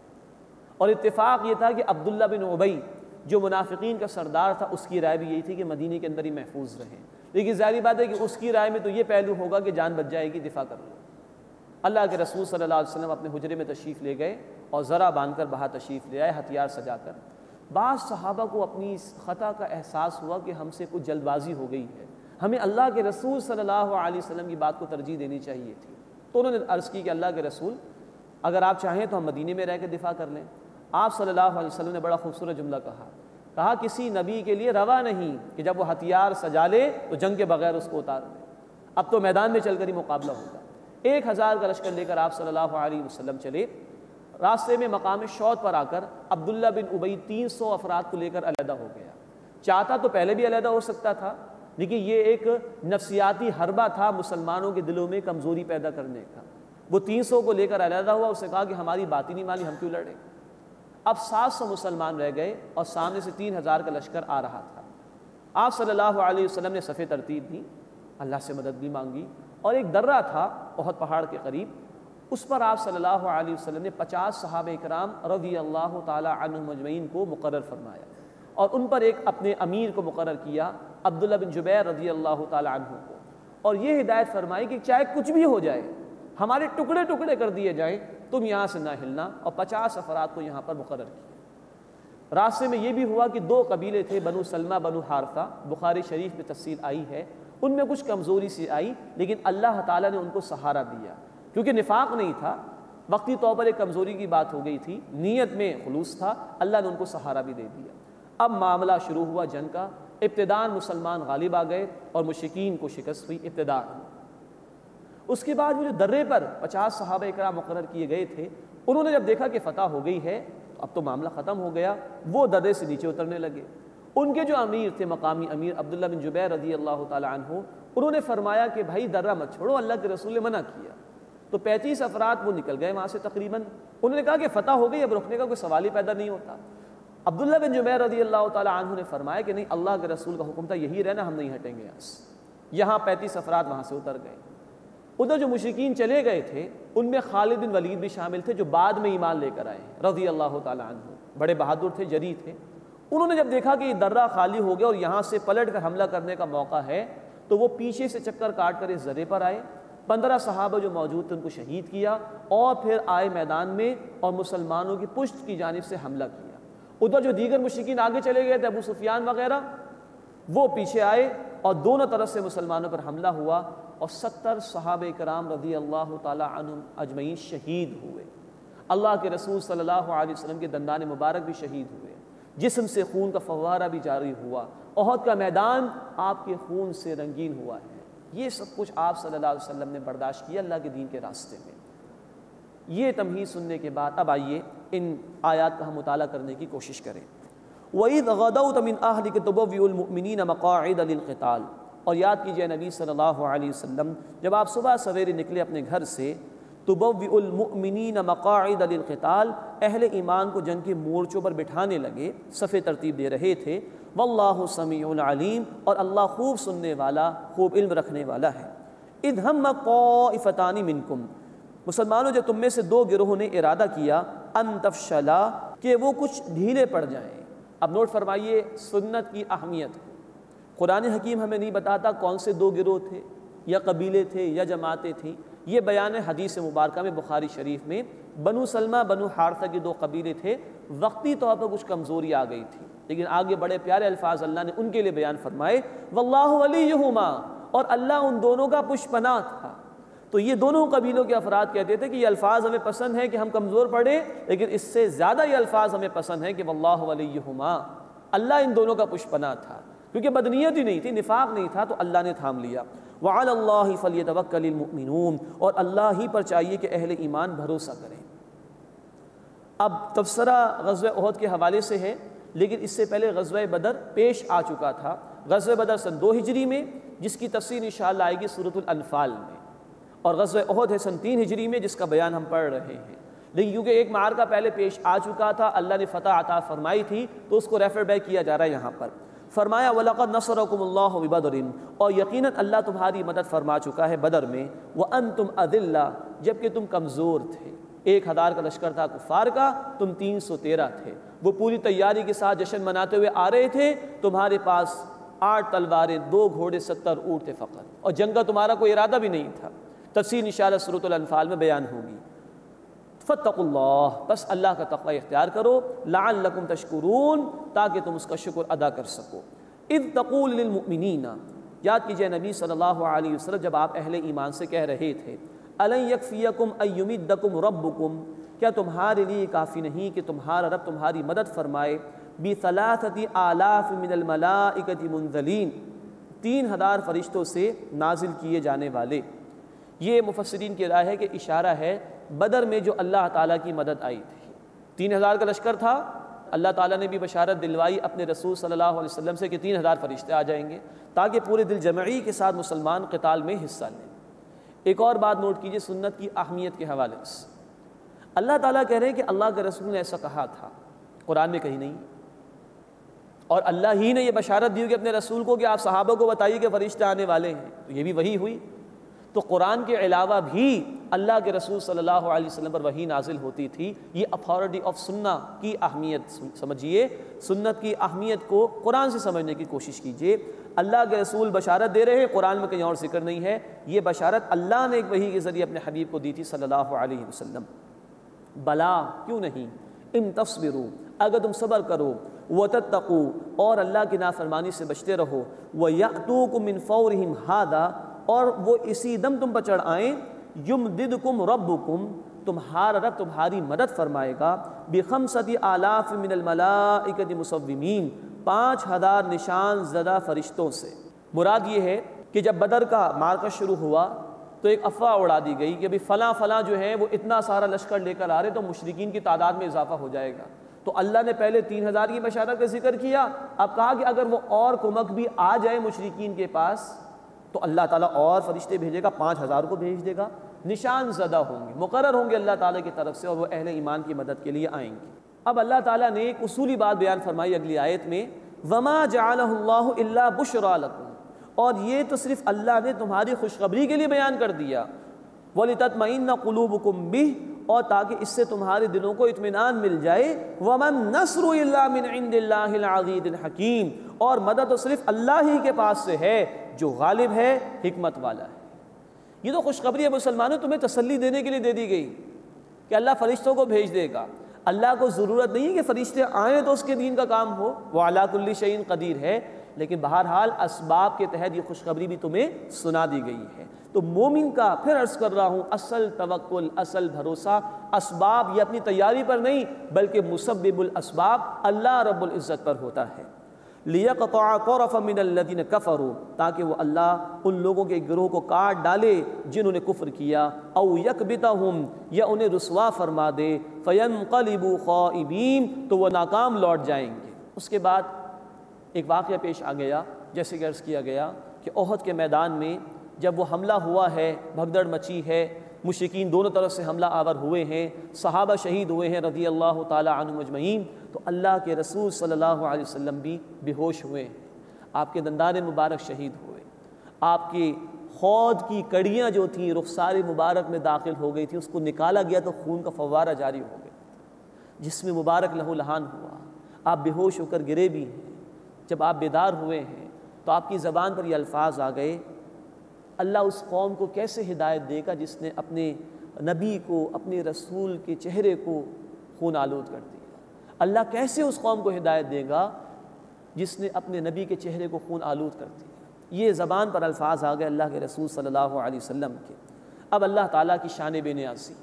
اور اتفاق یہ تھا کہ عبداللہ بن ابی جو منافقین کا سردار تھا اس کی رائے بھی یہی تھی کہ مدینے کے اندر ہی محفوظ رہیں، لیکن ظاہری بات ہے کہ اس کی رائے میں تو یہ پہلو ہوگا کہ جان بچ جائے گی، دفاع کر لو۔ اللہ کے رسول صلی اللہ علیہ وسلم اپنے حجرے میں تشریف لے گئے اور ذرا باندھ کر باہر تشریف لے آئے ہتھیار سجا کر۔ بعض صحابہ کو اپنی اس خطا کا احساس ہوا کہ ہم سے کچھ جلد بازی ہو گئی ہے، ہمیں اللہ کے رسول صلی اللہ علیہ وسلم کی بات کو ترجیح دینی چاہیے تھی، تو انہوں نے عرض کی کہ اللہ کے رسول اگر آپ چاہیں تو ہم مدینے میں رہ کے دفاع کر لیں۔ آپ صلی اللہ علیہ وسلم نے بڑا خوبصورت جملہ کہا کسی نبی کے لیے روا نہیں کہ جب وہ ہتھیار سجا لے تو جنگ کے بغیر اس کو اتار دے، اب تو میدان میں چل کر ہی مقابلہ ہوگا۔ 1000 کا لشکر لے کر آپ صلی اللہ علیہ وسلم چلے، راستے میں مقام شوط پر آ کر عبداللہ بن ابی 300 افراد کو لے کر علیحدہ ہو گیا۔ چاہتا تو پہلے بھی علیحدہ ہو سکتا تھا، لیکن یہ ایک نفسیاتی حربہ تھا مسلمانوں کے دلوں میں کمزوری پیدا کرنے کا۔ وہ 300 کو لے کر علیحدہ ہوا، اس نے کہا کہ ہماری بات ہی نہیں مانی، ہم کیوں لڑیں۔ اب 700 مسلمان رہ گئے اور سامنے سے 3000 کا لشکر آ رہا تھا۔ آپ صلی اللہ علیہ وسلم نے صفیں ترتیب دی، اللہ سے مدد بھی مانگی، اور ایک درہ تھا احد پہاڑ کے قریب، اس پر آپ صلی اللہ علیہ وسلم نے 50 صحابہ کرام رضی اللہ تعالی عنہم اجمعین کو مقرر فرمایا، اور ان پر ایک اپنے امیر کو مقرر کیا عبداللہ بن جبیر رضی اللہ تعالی عنہ کو، اور یہ ہدایت فرمائی کہ چاہے کچھ بھی ہو جائے، ہمارے ٹکڑے ٹکڑے کر دیے جائیں، تم یہاں سے نہ ہلنا، اور 50 افراد کو یہاں پر مقرر کیا۔ راستے میں یہ بھی ہوا کہ 2 قبیلے تھے، بنو سلمہ بنو حارثہ، بخاری شریف میں تفصیل آئی ہے، ان میں کچھ کمزوری سی آئی، لیکن اللہ تعالیٰ نے ان کو سہارا دیا، کیونکہ نفاق نہیں تھا، وقتی طور پر ایک کمزوری کی بات ہو گئی تھی، نیت میں خلوص تھا، اللہ نے ان کو سہارا بھی دے دیا۔ اب معاملہ شروع ہوا جنگ کا، ابتداءً مسلمان غالب آ گئے اور مشرکین کو شکست ہوئی ابتداءً۔ اس کے بعد وہ جو درے پر 50 صحابہ اکرام مقرر کیے گئے تھے، انہوں نے جب دیکھا کہ فتح ہو گئی ہے تو اب تو معاملہ ختم ہو گیا، وہ درے سے نیچے اترنے لگے۔ ان کے جو امیر تھے، مقامی امیر عبداللہ بن جبیر رضی اللہ تعالی عنہ، انہوں نے فرمایا کہ بھائی درہ مت چھوڑو، اللہ کے رسول نے منع کیا۔ تو 35 افراد وہ نکل گئے وہاں سے تقریباً، انہوں نے کہا کہ فتح ہو گئی، اب رکنے کا کوئی سوال ہی پیدا نہیں ہوتا۔ عبداللہ بن جبیر رضی اللہ تعالی عنہ نے فرمایا کہ نہیں، اللہ کے رسول کا حکم تھا یہی رہنا، ہم نہیں ہٹیں گے یہاں سے۔ یہاں 35 افراد وہاں سے اتر گئے۔ ادھر جو مشرکین چلے گئے تھے ان میں خالد بن ولید بھی شامل تھے، جو بعد میں ایمان لے کر آئے رضی اللہ تعالی عنہ، بڑے بہادر تھے، جری تھے۔ انہوں نے جب دیکھا کہ یہ درہ خالی ہو گیا اور یہاں سے پلٹ کر حملہ کرنے کا موقع ہے، تو وہ پیچھے سے چکر کاٹ کر اس درے پر آئے، 15 صحابہ جو موجود تھے ان کو شہید کیا، اور پھر آئے میدان میں اور مسلمانوں کی پشت کی جانب سے حملہ کیا۔ ادھر جو دیگر مشرکین آگے چلے گئے تھے، ابو سفیان وغیرہ، وہ پیچھے آئے اور دونوں طرف سے مسلمانوں پر حملہ ہوا، اور 70 صحابہ کرام رضی اللہ تعالی عنہم اجمعین شہید ہوئے۔ اللہ کے رسول صلی اللہ علیہ وسلم کے دندان مبارک بھی شہید ہوئے، جسم سے خون کا فوارہ بھی جاری ہوا، احد کا میدان آپ کے خون سے رنگین ہوا ہے۔ یہ سب کچھ آپ صلی اللہ علیہ وسلم نے برداشت کیا اللہ کے دین کے راستے میں۔ یہ تمہید سننے کے بعد اب آئیے ان آیات کا ہم مطالعہ کرنے کی کوشش کریں۔ وَإِذْ غَدَوْتَ مِنْ أَهْلِكَ تُبَوِّئُ الْمُؤْمِنِينَ مَقَاعِدَ لِلْقِتَالِ، اور یاد کیجئے نبی صلی اللہ علیہ وسلم جب آپ صبح سویرے نکلے اپنے گھر سے، تُبَوِّئُ الْمُؤْمِنِينَ مَقَاعِدَ لِلْقِتَالِ، اہل ایمان کو جنگ کے مورچوں پر بٹھانے لگے، صفیں ترتیب دے رہے تھے۔ وَاللَّهُ سَمِيعٌ عَلِيمٌ، اور اللہ خوب سننے والا، خوب علم رکھنے والا ہے۔ اِذْ هَمَّ طَائِفَتَانِ مِنْكُمْ، مسلمانوں جب تم میں سے 2 گروہوں نے ارادہ کیا، ان تفشلا، کہ وہ کچھ ڈھیلے پڑ جائیں۔ اب نوٹ فرمائیے سنت کی اہمیت۔ قرآن حکیم ہمیں نہیں بتاتا کون سے 2 گروہ تھے، یا قبیلے تھے، یا جماعتیں تھیں، یہ بیان ہے حدیث مبارکہ میں بخاری شریف میں۔ بنو سلمہ بنو حارثہ کے 2 قبیلے تھے، وقتی طور پر کچھ کمزوری آ گئی تھی، لیکن آگے بڑے پیارے الفاظ اللہ نے ان کے لیے بیان فرمائے، واللہ ولیہما، اور اللہ ان دونوں کا پشپناہ تھا۔ تو یہ دونوں قبیلوں کے افراد کہتے تھے کہ یہ الفاظ ہمیں پسند ہیں کہ ہم کمزور پڑے، لیکن اس سے زیادہ یہ الفاظ ہمیں پسند ہیں کہ واللہ ولیہما، اللہ ان دونوں کا پشپناہ تھا، کیونکہ بدنیت ہی نہیں تھی، نفاق نہیں تھا، تو اللہ نے تھام لیا۔ وعلی اللہ فلیتوکل المؤمنون، اور اللہ ہی پر چاہیے کہ اہل ایمان بھروسہ کریں۔ اب تبصرہ غزوہ احد کے حوالے سے ہے، لیکن اس سے پہلے غزوہ بدر پیش آ چکا تھا۔ غزوہ بدر سن 2 ہجری میں، جس کی تفصیل انشاءاللہ آئے گی سورۃ الانفال میں، اور غزوہ احد ہے سن 3 ہجری میں، جس کا بیان ہم پڑھ رہے ہیں۔ لیکن کیونکہ ایک معرکہ پہلے پیش آ چکا تھا، اللہ نے فتح عطا فرمائی تھی، تو اس کو ریفر بیک کیا جا رہا ہے یہاں پر۔ فرمایا وَلَقَدْ نَصَرَكُمُ اللَّهُ بِبَدْرٍ، اور یقیناً اللہ تمہاری مدد فرما چکا ہے بدر میں، وَأَنْتُمْ أَذِلَّةٌ، جبکہ تم کمزور تھے۔ 1000 کا لشکر تھا کفار کا، تم 313 تھے۔ وہ پوری تیاری کے ساتھ جشن مناتے ہوئے آ رہے تھے، تمہارے پاس 8 تلواریں، 2 گھوڑے، 70 اونٹ تھے فقط، اور جنگ کا تمہارا کوئی ارادہ بھی نہیں تھا۔ تفصیل انشاءاللہ سورۃ الانفال میں بیان ہوگی۔ فاتقوا اللہ، بس اللہ کا تقوی اختیار کرو، لعلکم تشکرون، تاکہ تم اس کا شکر ادا کر سکو۔ اذ تقول للمؤمنین، یاد کیجئے نبی صلی اللہ علیہ وسلم جب آپ اہل ایمان سے کہہ رہے تھے، الن یکفیکم ان یمدکم ربکم، کیا تمہارے لیے کافی نہیں کہ تمہارا رب تمہاری مدد فرمائے، بثلاثۃ آلاف من الملائکۃ منزلین، 3000 فرشتوں سے نازل کیے جانے والے۔ یہ مفسرین کی رائے ہے کہ اشارہ ہے بدر میں جو اللہ تعالیٰ کی مدد آئی تھی، 3000 کا لشکر تھا، اللہ تعالیٰ نے بھی بشارت دلوائی اپنے رسول صلی اللہ علیہ وسلم سے کہ 3000 فرشتے آ جائیں گے، تاکہ پورے دل جمعی کے ساتھ مسلمان قتال میں حصہ لیں۔ ایک اور بات نوٹ کیجئے سنت کی اہمیت کے حوالے سے، اللہ تعالیٰ کہہ رہے ہیں کہ اللہ کے رسول نے ایسا کہا تھا، قرآن میں کہیں نہیں، اور اللہ ہی نے یہ بشارت دی کہ اپنے رسول کو کہ آپ صحابہ کو بتائیے کہ فرشتے آنے والے ہیں، تو یہ بھی وحی ہوئی۔ تو قرآن کے علاوہ بھی اللہ کے رسول صلی اللہ علیہ وسلم پر وحی نازل ہوتی تھی۔ یہ اتھارٹی آف سنہ کی اہمیت سمجھیے، سنت کی اہمیت کو قرآن سے سمجھنے کی کوشش کیجئے۔ اللہ کے رسول بشارت دے رہے ہیں، قرآن میں کہیں اور ذکر نہیں ہے، یہ بشارت اللہ نے ایک وحی کے ذریعے اپنے حبیب کو دی تھی صلی اللہ علیہ وسلم۔ بلا، کیوں نہیں، ان تصبروا، اگر تم صبر کرو، وتتقوا، اور اللہ کی نافرمانی سے بچتے رہو، ویأتوکم من فورہم ھذا، اور وہ اسی دم تم پر چڑھ آئیں، یمددکم ربکم، تمہارا رب تمہاری مدد فرمائے گا، بخمسۃ آلاف من الملائکۃ مصومین، 5000 نشان زدہ فرشتوں سے۔ مراد یہ ہے کہ جب بدر کا معرکہ شروع ہوا تو ایک افواہ اڑا دی گئی کہ فلاں فلاں جو ہے وہ اتنا سارا لشکر لے کر آ رہے تو مشرکین کی تعداد میں اضافہ ہو جائے گا۔ تو اللہ نے پہلے 3000 کی بشارت کا ذکر کیا، اب کہا کہ اگر وہ اور کمک بھی آ جائے مشرکین کے پاس تو اللہ تعالیٰ اور فرشتے بھیجے گا، 5000 کو بھیج دے گا، نشان زدہ ہوں گے، مقرر ہوں گے اللہ تعالیٰ کی طرف سے، اور وہ اہل ایمان کی مدد کے لیے آئیں گے۔ اب اللہ تعالیٰ نے ایک اصولی بات بیان فرمائی اگلی آیت میں، وَمَا جَعَلَهُ اللَّهُ إِلَّا بُشْرَىٰ لَكُمْ، اور یہ تو صرف اللہ نے تمہاری خوشخبری کے لیے بیان کر دیا، وَلِتَطْمَئِنَّ قُلُوبُكُمْ بِهِ، اور تاکہ اس سے تمہارے دلوں کو اطمینان مل جائے، وَمَا النَّصْرُ إِلَّا مِنْ عِنْدِ اللَّهِ الْعَزِيزِ الْحَكِيمِ، اور مدد تو صرف اللہ ہی کے پاس سے ہے جو غالب ہے، حکمت والا ہے۔ یہ تو خوشخبری ہے مسلمانوں، تمہیں تسلی دینے کے لیے دے دی گئی کہ اللہ فرشتوں کو بھیج دے گا۔ اللہ کو ضرورت نہیں ہے کہ فرشتے آئیں تو اس کے دین کا کام ہو، وہ علی کل شیء قدیر ہے، لیکن بہرحال اسباب کے تحت یہ خوشخبری بھی تمہیں سنا دی گئی ہے۔ تو مومن کا، پھر عرض کر رہا ہوں، اصل توکل، اصل بھروسہ اسباب یا اپنی تیاری پر نہیں بلکہ مسبب الاسباب اللہ رب العزت پر ہوتا ہے۔ لِيَقْطَعَ طَرَفًا مِّنَ الَّذِينَ كَفَرُوا، تاکہ وہ اللہ ان لوگوں کے گروہ کو کاٹ ڈالے جنہوں نے کفر کیا، او یکبتہم، یا انہیں رسوا فرما دے، فَيَنْقَلِبُوا خَائِبِينَ، تو وہ ناکام لوٹ جائیں گے۔ اس کے بعد ایک واقعہ پیش آ گیا، جیسے کہ عرض کیا گیا کہ احد کے میدان میں جب وہ حملہ ہوا ہے، بھگدڑ مچی ہے، مشرکین دونوں طرف سے حملہ آور ہوئے ہیں، صحابہ شہید ہوئے ہیں رضی اللہ تعالی عنہم اجمعین، تو اللہ کے رسول صلی اللہ علیہ وسلم بھی بے ہوش ہوئے ہیں، آپ کے دندان مبارک شہید ہوئے، آپ کی خود کی کڑیاں جو تھیں رخسار مبارک میں داخل ہو گئی تھی، اس کو نکالا گیا تو خون کا فوارہ جاری ہو گیا، جسم مبارک لہو لہان ہوا، آپ بے ہوش ہو کر گرے بھی ہیں۔ جب آپ بیدار ہوئے ہیں تو آپ کی زبان پر یہ الفاظ آ گئے، اللہ اس قوم کو کیسے ہدایت دے گا جس نے اپنے نبی کو، اپنے رسول کے چہرے کو خون آلود کر دیا؟ اللہ کیسے اس قوم کو ہدایت دے گا جس نے اپنے نبی کے چہرے کو خون آلود کر دیا؟ یہ زبان پر الفاظ آ گئے اللہ کے رسول صلی اللہ علیہ وسلم کے۔ اب اللہ تعالیٰ کی شان بے نیازی،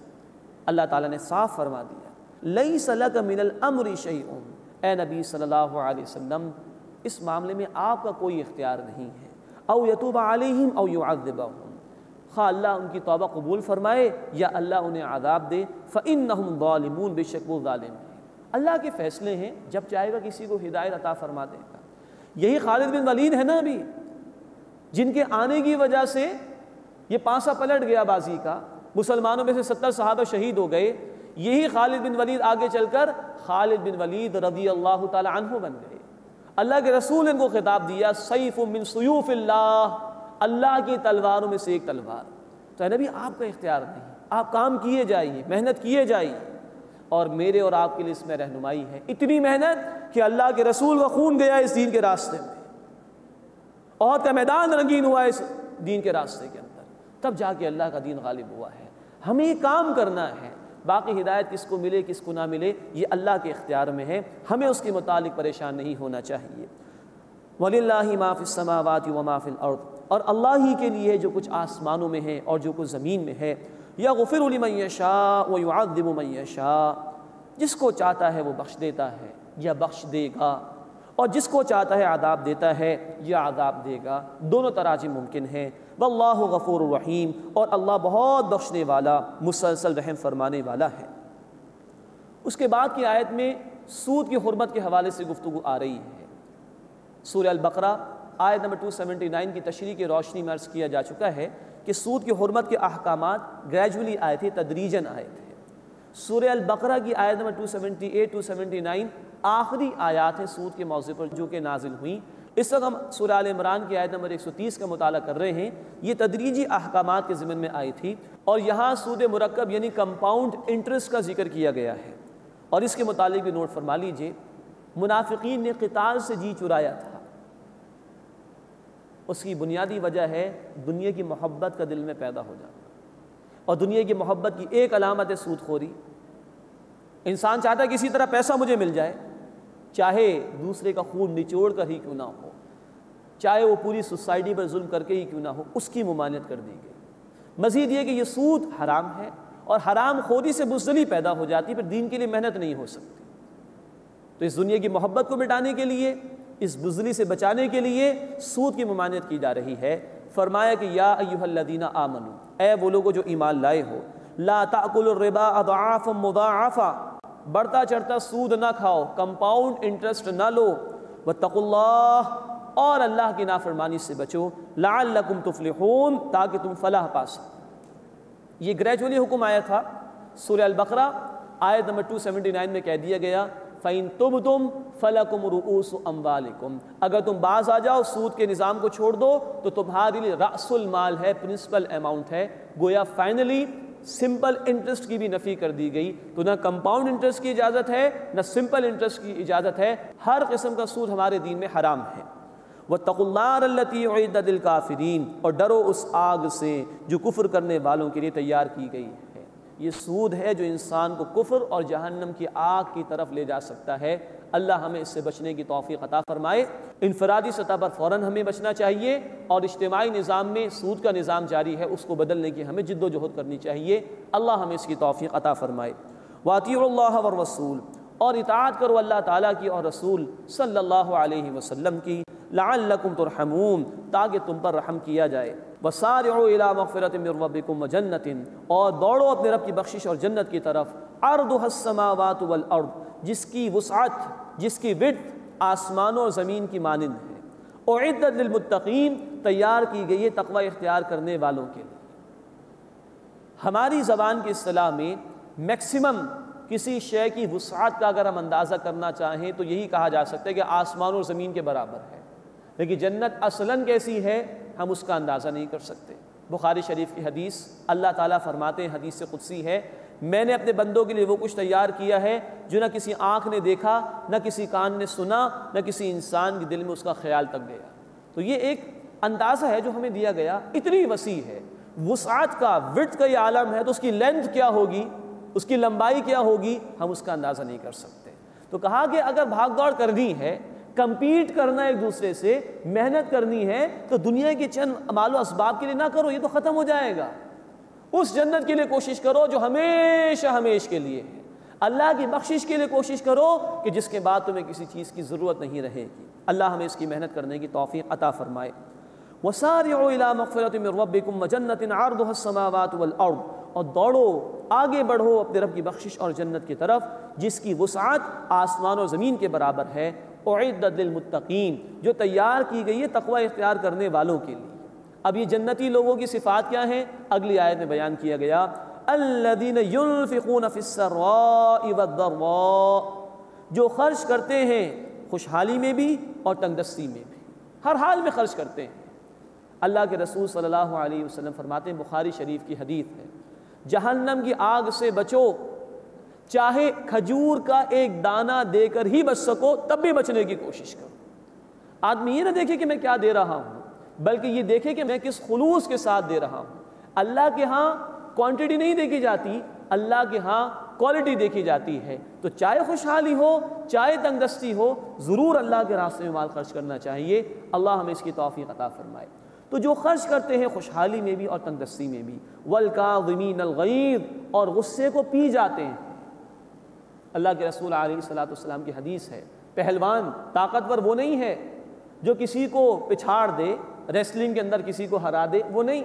اللہ تعالیٰ نے صاف فرما دیا، لیس لک من الامر شیء، اے نبی صلی اللہ علیہ وسلم اس معاملے میں آپ کا کوئی اختیار نہیں ہے، او یتوب علیہم او یعذبہم، خواہ اللہ ان کی توبہ قبول فرمائے یا اللہ انہیں عذاب دے، فإنہم ظالمون، بے شک وہ ظالم ہیں۔ اللہ کے فیصلے ہیں، جب چاہے گا کسی کو ہدایت عطا فرما دے گا۔ یہی خالد بن ولید ہے نا ابھی، جن کے آنے کی وجہ سے یہ پانسا پلٹ گیا بازی کا، مسلمانوں میں سے 70 صحابہ شہید ہو گئے، یہی خالد بن ولید آگے چل کر خالد بن ولید رضی اللہ تعالی عنہ بن گئے۔ اللہ کے رسول نے ان کو خطاب دیا، سیف من سیوف اللہ، اللہ کی تلواروں میں سے ایک تلوار۔ تو اے نبی آپ کا اختیار نہیں، آپ کام کیے جائیے، محنت کیے جائیے، اور میرے اور آپ کے لیے اس میں رہنمائی ہے۔ اتنی محنت کہ اللہ کے رسول کا خون گیا اس دین کے راستے میں، عہد کا میدان رنگین ہوا اس دین کے راستے کے اندر، تب جا کے اللہ کا دین غالب ہوا ہے۔ ہمیں یہ کام کرنا ہے، باقی ہدایت کس کو ملے کس کو نہ ملے یہ اللہ کے اختیار میں ہے، ہمیں اس کے متعلق پریشان نہیں ہونا چاہیے۔ وَلِلَّهِ مَا فِي السَّمَاوَاتِ وَمَا فِي الْأَرْضِ، اور اللہ ہی کے لیے جو کچھ آسمانوں میں ہے اور جو کچھ زمین میں ہے۔ يَغْفِرُ لِمَن يَشَاءُ وَيُعَذِّبُ مَن يَشَاءُ، جس کو چاہتا ہے وہ بخش دیتا ہے یا بخش دے گا، اور جس کو چاہتا ہے عذاب دیتا ہے یا عذاب دے گا، دونوں تراجم ممکن ہیں۔ واللہ غفور الرحیم، اور اللہ بہت بخشنے والا مسلسل رحم فرمانے والا ہے۔ اس کے بعد کی آیت میں سود کی حرمت کے حوالے سے گفتگو آ رہی ہے۔ سورہ البقرہ آیت نمبر 279 کی تشریح کی روشنی میں عرض کیا جا چکا ہے کہ سود کی حرمت کے احکامات گریجولی آئے تھے، تدریجاً آئے تھے۔ سورہ البقرہ کی آیت نمبر 278 279 آخری آیات ہیں سود کے موضوع پر جو کہ نازل ہوئیں۔ اس وقت ہم سورہ آل عمران کی آیت نمبر 130 کا مطالعہ کر رہے ہیں۔ یہ تدریجی احکامات کے ضمن میں آئی تھی، اور یہاں سود مرکب یعنی کمپاؤنڈ انٹرسٹ کا ذکر کیا گیا ہے، اور اس کے متعلق بھی نوٹ فرما لیجئے۔ منافقین نے قتال سے جی چرایا تھا، اس کی بنیادی وجہ ہے دنیا کی محبت کا دل میں پیدا ہو جانا، اور دنیا کی محبت کی ایک علامت ہے سود خوری۔ انسان چاہتا ہے کسی طرح پیسہ مجھے مل جائے، چاہے دوسرے کا خون نچوڑ کر ہی کیوں نہ ہو، چاہے وہ پوری سوسائٹی پر ظلم کر کے ہی کیوں نہ ہو، اس کی ممانعت کر دی گئی۔ مزید یہ کہ یہ سود حرام ہے، اور حرام خوری سے بزدلی پیدا ہو جاتی، پھر دین کے لیے محنت نہیں ہو سکتی۔ تو اس دنیا کی محبت کو مٹانے کے لیے، اس بزدلی سے بچانے کے لیے سود کی ممانعت کی جا رہی ہے۔ فرمایا کہ یا ایھا الذین آمنوا، اے وہ لوگو جو ایمان لائے ہو، لا تأکلوا الربا اضعافا مضاعفا، بڑھتا چڑھتا سود نہ کھاؤ، کمپاؤنڈ انٹرسٹ نہ لو، واتقوا اللہ، اور اللہ کی نافرمانی سے بچو، لعلکم تفلحون، تاکہ تم فلاح پا سکو۔ یہ گریجولی حکم آیا تھا۔ سورہ البقرہ آیت نمبر 279 میں کہہ دیا گیا فَإِن تُبْتُمْ فَلَكُمْ رُؤُوسُ أَمْوَالِكُمْ، اگر تم باز آ جاؤ، سود کے نظام کو چھوڑ دو، تو تمہارے لیے رأس المال ہے، پرنسپل اماؤنٹ ہے۔ گویا فائنلی سمپل انٹرسٹ کی بھی نفی کر دی گئی، تو نہ کمپاؤنڈ انٹرسٹ کی اجازت ہے نہ سمپل انٹرسٹ کی اجازت ہے، ہر قسم کا سود ہمارے دین میں حرام ہے۔ وَاتَّقُوا النَّارَ الَّتِي أُعِدَّتْ لِلْكَافِرِينَ، اور ڈرو اس آگ سے جو کفر کرنے والوں کے لیے تیار کی گئی ہے۔ یہ سود ہے جو انسان کو کفر اور جہنم کی آگ کی طرف لے جا سکتا ہے۔ اللہ ہمیں اس سے بچنے کی توفیق عطا فرمائے۔ انفرادی سطح پر فوراً ہمیں بچنا چاہیے، اور اجتماعی نظام میں سود کا نظام جاری ہے، اس کو بدلنے کی ہمیں جد و جہد کرنی چاہیے۔ اللہ ہمیں اس کی توفیق عطا فرمائے۔ وَأَطِیعُوا اللَّهَ وَالرَّسُولَ، اور اطاعت کرو اللہ تعالیٰ کی اور رسول صلی اللہ علیہ وسلم کی، لعلکم ترحمون، تاکہ تم پر رحم کیا جائے۔ وَسَارِعُوا إِلَىٰ مَغْفِرَةٍ مِّن رَّبِّكُمْ وَجَنَّةٍ، اور دوڑو اپنے رب کی بخشش اور جنت کی طرف، عَرْضُهَا السَّمَاوَاتُ وَالْأَرْضُ، جس کی وسعت، جس کی وڈتھ آسمانوں اور زمین کی مانند ہے۔ اُعِدَّتْ لِلْمُتَّقِينَ، تیار کی گئی ہے تقوی اختیار کرنے والوں کے لیے۔ ہماری زبان کی اصطلاح میں میکسیمم کسی شے کی وسعت کا اگر ہم اندازہ کرنا چاہیں تو یہی کہا جا سکتا ہے کہ آسمان اور زمین کے برابر ہے، لیکن جنت اصلاً کیسی ہے ہم اس کا اندازہ نہیں کر سکتے۔ بخاری شریف کی حدیث، اللہ تعالیٰ فرماتے ہیں، حدیث قدسی ہے، میں نے اپنے بندوں کے لیے وہ کچھ تیار کیا ہے جو نہ کسی آنکھ نے دیکھا، نہ کسی کان نے سنا، نہ کسی انسان کے دل میں اس کا خیال تک گیا۔ تو یہ ایک اندازہ ہے جو ہمیں دیا گیا، اتنی وسیع ہے، وسعت کا، وڈتھ کا یہ عالم ہے، تو اس کی لینتھ کیا ہوگی، اس کی لمبائی کیا ہوگی، ہم اس کا اندازہ نہیں کر سکتے۔ تو کہا کہ اگر بھاگ دوڑ کرنی ہے، کمپیٹ کرنا ایک دوسرے سے، محنت کرنی ہے، تو دنیا کے چند مال و اسباب کے لیے نہ کرو، یہ تو ختم ہو جائے گا۔ اس جنت کے لیے کوشش کرو جو ہمیشہ ہمیش کے لیے ہے، اللہ کی بخشش کے لیے کوشش کرو کہ جس کے بعد تمہیں کسی چیز کی ضرورت نہیں رہے گی۔ اللہ ہمیں اس کی محنت کرنے کی توفیق عطا فرمائے۔ وَسَارِعُوا إِلَىٰ مَغْفِرَةٍ مِّن رَّبِّكُمْ وَجَنَّةٍ عَرْضُهَا السَّمَاوَاتُ وَالْأَرْضُ، اور دوڑو، آگے بڑھو اپنے رب کی بخشش اور جنت کی طرف جس کی وسعت آسمان اور زمین کے برابر ہے، اُعِدَّتْ لِلْمُتَّقِينَ، جو تیار کی گئی ہے تقوی اختیار کرنے والوں کے لیے۔ اب یہ جنتی لوگوں کی صفات کیا ہیں؟ اگلی آیت میں بیان کیا گیا، الَّذِينَ يُنفِقُونَ فِي السَّرَّاءِ وَالضَّرَّاءِ، جو خرچ کرتے ہیں خوشحالی میں بھی اور تنگ دستی میں بھی، ہر حال میں خرچ کرتے ہیں۔ اللہ کے رسول صلی اللہ علیہ وسلم فرماتے ہیں، بخاری شریف کی حدیث ہے، جہنم کی آگ سے بچو، چاہے کھجور کا ایک دانہ دے کر ہی بچ سکو تب بھی بچنے کی کوشش کرو۔ آدمی یہ نہ دیکھے کہ میں کیا دے رہا ہوں، بلکہ یہ دیکھے کہ میں کس خلوص کے ساتھ دے رہا ہوں۔ اللہ کے ہاں کوانٹٹی نہیں دیکھی جاتی، اللہ کے ہاں کوالٹی دیکھی جاتی ہے۔ تو چاہے خوشحالی ہو چاہے تنگ دستی ہو، ضرور اللہ کے راستے میں مال خرچ کرنا چاہیے۔ اللہ ہمیں اس کی توفیق عطا فرمائے۔ تو جو خرچ کرتے ہیں خوشحالی میں بھی اور تنگ دستی میں بھی، والکاظمین الغیظ، اور غصے کو پی جاتے ہیں۔ اللہ کے رسول علیہ السلام کی حدیث ہے، پہلوان طاقتور وہ نہیں ہے جو کسی کو پچھاڑ دے، ریسلنگ کے اندر کسی کو ہرا دے، وہ نہیں،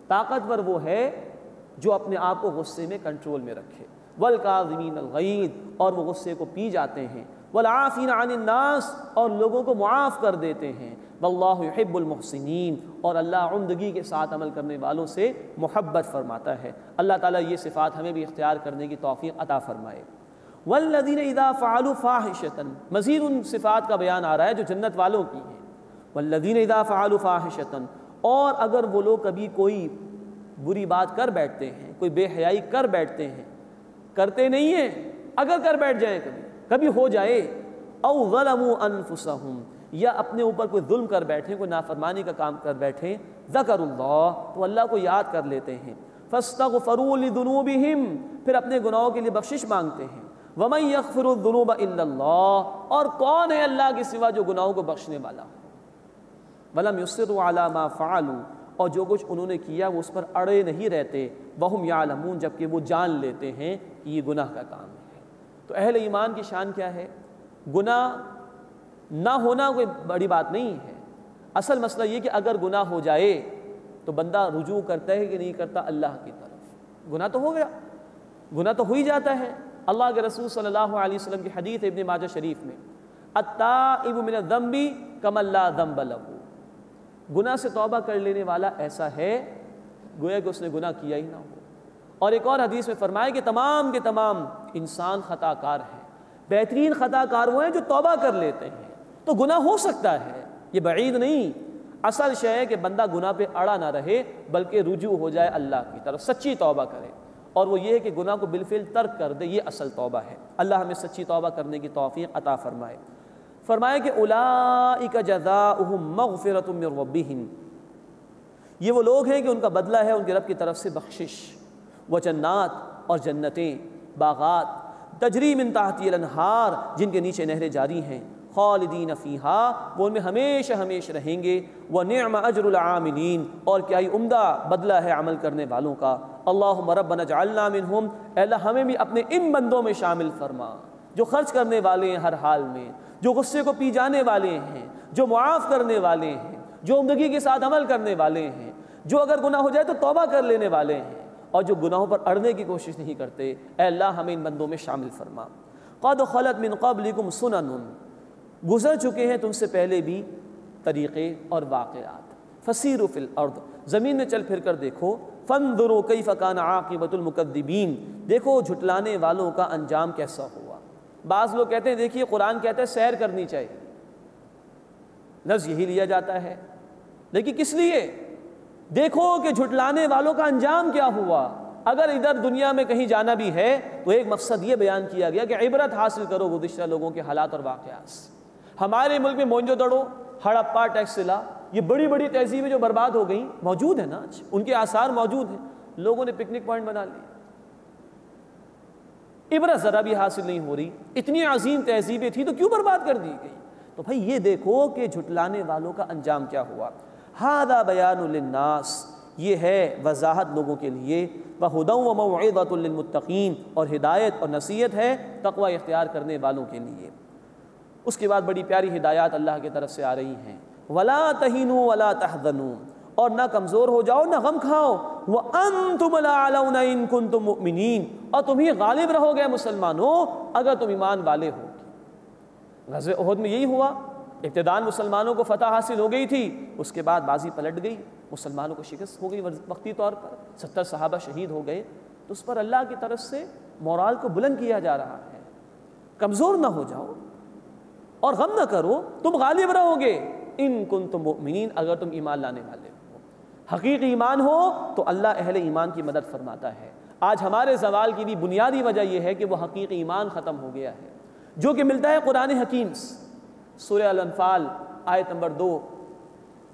طاقتور وہ ہے جو اپنے آپ کو غصے میں کنٹرول میں رکھے۔ والکاظمین الغیظ، اور وہ غصے کو پی جاتے ہیں۔ والعافین عن الناس، اور لوگوں کو معاف کر دیتے ہیں۔ واللہ یحب المحسنین، اور اللہ عمدگی کے ساتھ عمل کرنے والوں سے محبت فرماتا ہے۔ اللہ تعالیٰ یہ صفات ہمیں بھی اختیار کرنے کی توفیق عطا فرمائے۔ والذین اذا فعلوا فاحشۃ، مزید ان صفات کا بیان آ رہا ہے جو جنت والوں کی ہیں۔ والذین اذا فعلوا فاحشۃ، اور اگر وہ لوگ کبھی کوئی بری بات کر بیٹھتے ہیں، کوئی بے حیائی کر بیٹھتے ہیں، کرتے نہیں ہیں، اگر کر بیٹھ جائیں کبھی ہو جائے، او ظلموا انفسہم، یا اپنے اوپر کوئی ظلم کر بیٹھیں، کوئی نافرمانی کا کام کر بیٹھیں، ذکروا اللہ، تو اللہ کو یاد کر لیتے ہیں، فاستغفروا لذنوبہم، پھر اپنے گناہوں کے لیے بخشش مانگتے ہیں۔ وَمَن يَغْفِرُ الذُّنُوبَ إِلَّا اللَّهُ، اور کون ہے اللہ کے سوا جو گناہوں کو بخشنے والا ہو۔ وَلَمْ يُصِرُّوا عَلَى مَا فَعَلُوا، اور جو کچھ انہوں نے کیا وہ اس پر اڑے نہیں رہتے، وَهُمْ يَعْلَمُونَ، جبکہ وہ جان لیتے ہیں کہ یہ گناہ کا کام ہے۔ تو اہل ایمان کی شان کیا ہے؟ گناہ نہ ہونا کوئی بڑی بات نہیں ہے، اصل مسئلہ یہ کہ اگر گناہ ہو جائے تو بندہ رجوع کرتا ہے کہ نہیں کرتا اللہ کی طرف۔ گناہ تو ہو گیا، گناہ تو ہو ہی جاتا ہے۔ اللہ کے رسول صلی اللہ علیہ وسلم کی حدیث ابن ماجہ شریف میں، التائب من الذنب کمن لا ذنب لہ، گناہ سے توبہ کر لینے والا ایسا ہے گویا کہ اس نے گناہ کیا ہی نہ ہو۔ اور ایک اور حدیث میں فرمایا کہ تمام کے تمام انسان خطا کار ہیں، بہترین خطا کار وہ ہیں جو توبہ کر لیتے ہیں۔ تو گناہ ہو سکتا ہے، یہ بعید نہیں، اصل شے ہے کہ بندہ گناہ پہ اڑا نہ رہے بلکہ رجوع ہو جائے اللہ کی طرف، سچی توبہ کرے، اور وہ یہ ہے کہ گناہ کو بالفعل ترک کر دے، یہ اصل توبہ ہے۔ اللہ ہمیں سچی توبہ کرنے کی توفیق عطا فرمائے۔ فرمایا کہ اولئک جزاؤہم مغفرۃ من ربہم، یہ وہ لوگ ہیں کہ ان کا بدلہ ہے ان کے رب کی طرف سے بخشش، وجنات، اور جنتیں، باغات، تجری من تحتہا الانہار، جن کے نیچے نہریں جاری ہیں، خالدین فیہا، وہ ان میں ہمیشہ ہمیشہ رہیں گے، ونعم اجر العاملین، اور کیا ہی عمدہ بدلہ ہے عمل کرنے والوں کا۔ اللہم ربنا اجعلنا منہم، اے اللہ ہمیں بھی اپنے ان بندوں میں شامل فرما جو خرچ کرنے والے ہیں ہر حال میں، جو غصے کو پی جانے والے ہیں، جو معاف کرنے والے ہیں، جو عمدگی کے ساتھ عمل کرنے والے ہیں، جو اگر گناہ ہو جائے تو توبہ کر لینے والے ہیں، اور جو گناہوں پر اڑنے کی کوشش نہیں کرتے۔ اے اللہ ہمیں ان بندوں میں شامل فرما۔ قد خلت من قبلکم سنن، گزر چکے ہیں تم سے پہلے بھی طریقے اور واقعات، فسیروا فی الارض، زمین میں چل پھر کر دیکھو، فانظروا کیف کان عاقبۃ المکذبین، دیکھو جھٹلانے والوں کا انجام کیسا ہوا۔ بعض لوگ کہتے ہیں دیکھیے قرآن کہتا ہے سیر کرنی چاہیے، لفظ یہی لیا جاتا ہے، لیکن کس لیے؟ دیکھو کہ جھٹلانے والوں کا انجام کیا ہوا۔ اگر ادھر دنیا میں کہیں جانا بھی ہے تو ایک مقصد یہ بیان کیا گیا کہ عبرت حاصل کرو گزشتہ لوگوں کے حالات اور واقعات سے۔ ہمارے ملک میں مونجو دڑو، ہڑپا، ٹیکسلا، یہ بڑی بڑی تہذیبیں جو برباد ہو گئیں موجود ہیں نا، ان کے آثار موجود ہیں، لوگوں نے پکنک پوائنٹ بنا لیا، عبرت ذرا بھی حاصل نہیں ہو رہی۔ اتنی عظیم تہذیبیں تھیں تو کیوں برباد کر دی گئی؟ تو بھائی یہ دیکھو کہ جھٹلانے والوں کا انجام کیا ہوا۔ ھذا بیان للناس، یہ ہے وضاحت لوگوں کے لیے، وہدی وموعظۃ للمتقین، اور ہدایت اور نصیحت ہے تقوی اختیار کرنے والوں کے لیے۔ اس کے بعد بڑی پیاری ہدایات اللہ کی طرف سے آ رہی ہیں، ولا تہنوا ولا تحزنوا، اور نہ کمزور ہو جاؤ نہ غم کھاؤ، وانتم الاعلون ان کنتم مؤمنین، اور تم ہی غالب رہو گے مسلمانوں اگر تم ایمان والے ہو۔ غزوہ احد میں یہی ہوا، ابتداءً مسلمانوں کو فتح حاصل ہو گئی تھی، اس کے بعد بازی پلٹ گئی، مسلمانوں کو شکست ہو گئی وقتی طور پر، 70 صحابہ شہید ہو گئے۔ تو اس پر اللہ کی طرف سے مورال کو بلند کیا جا رہا ہے، کمزور نہ ہو جاؤ اور غم نہ کرو، تم غالب رہو گے ان کنتم مؤمنین، اگر تم ایمان لانے والے ہو، حقیقی ایمان ہو تو اللہ اہل ایمان کی مدد فرماتا ہے۔ آج ہمارے زوال کی بھی بنیادی وجہ یہ ہے کہ وہ حقیقی ایمان ختم ہو گیا ہے، جو کہ ملتا ہے قرآن حکیم سے۔ سورہ الانفال آیت نمبر 2،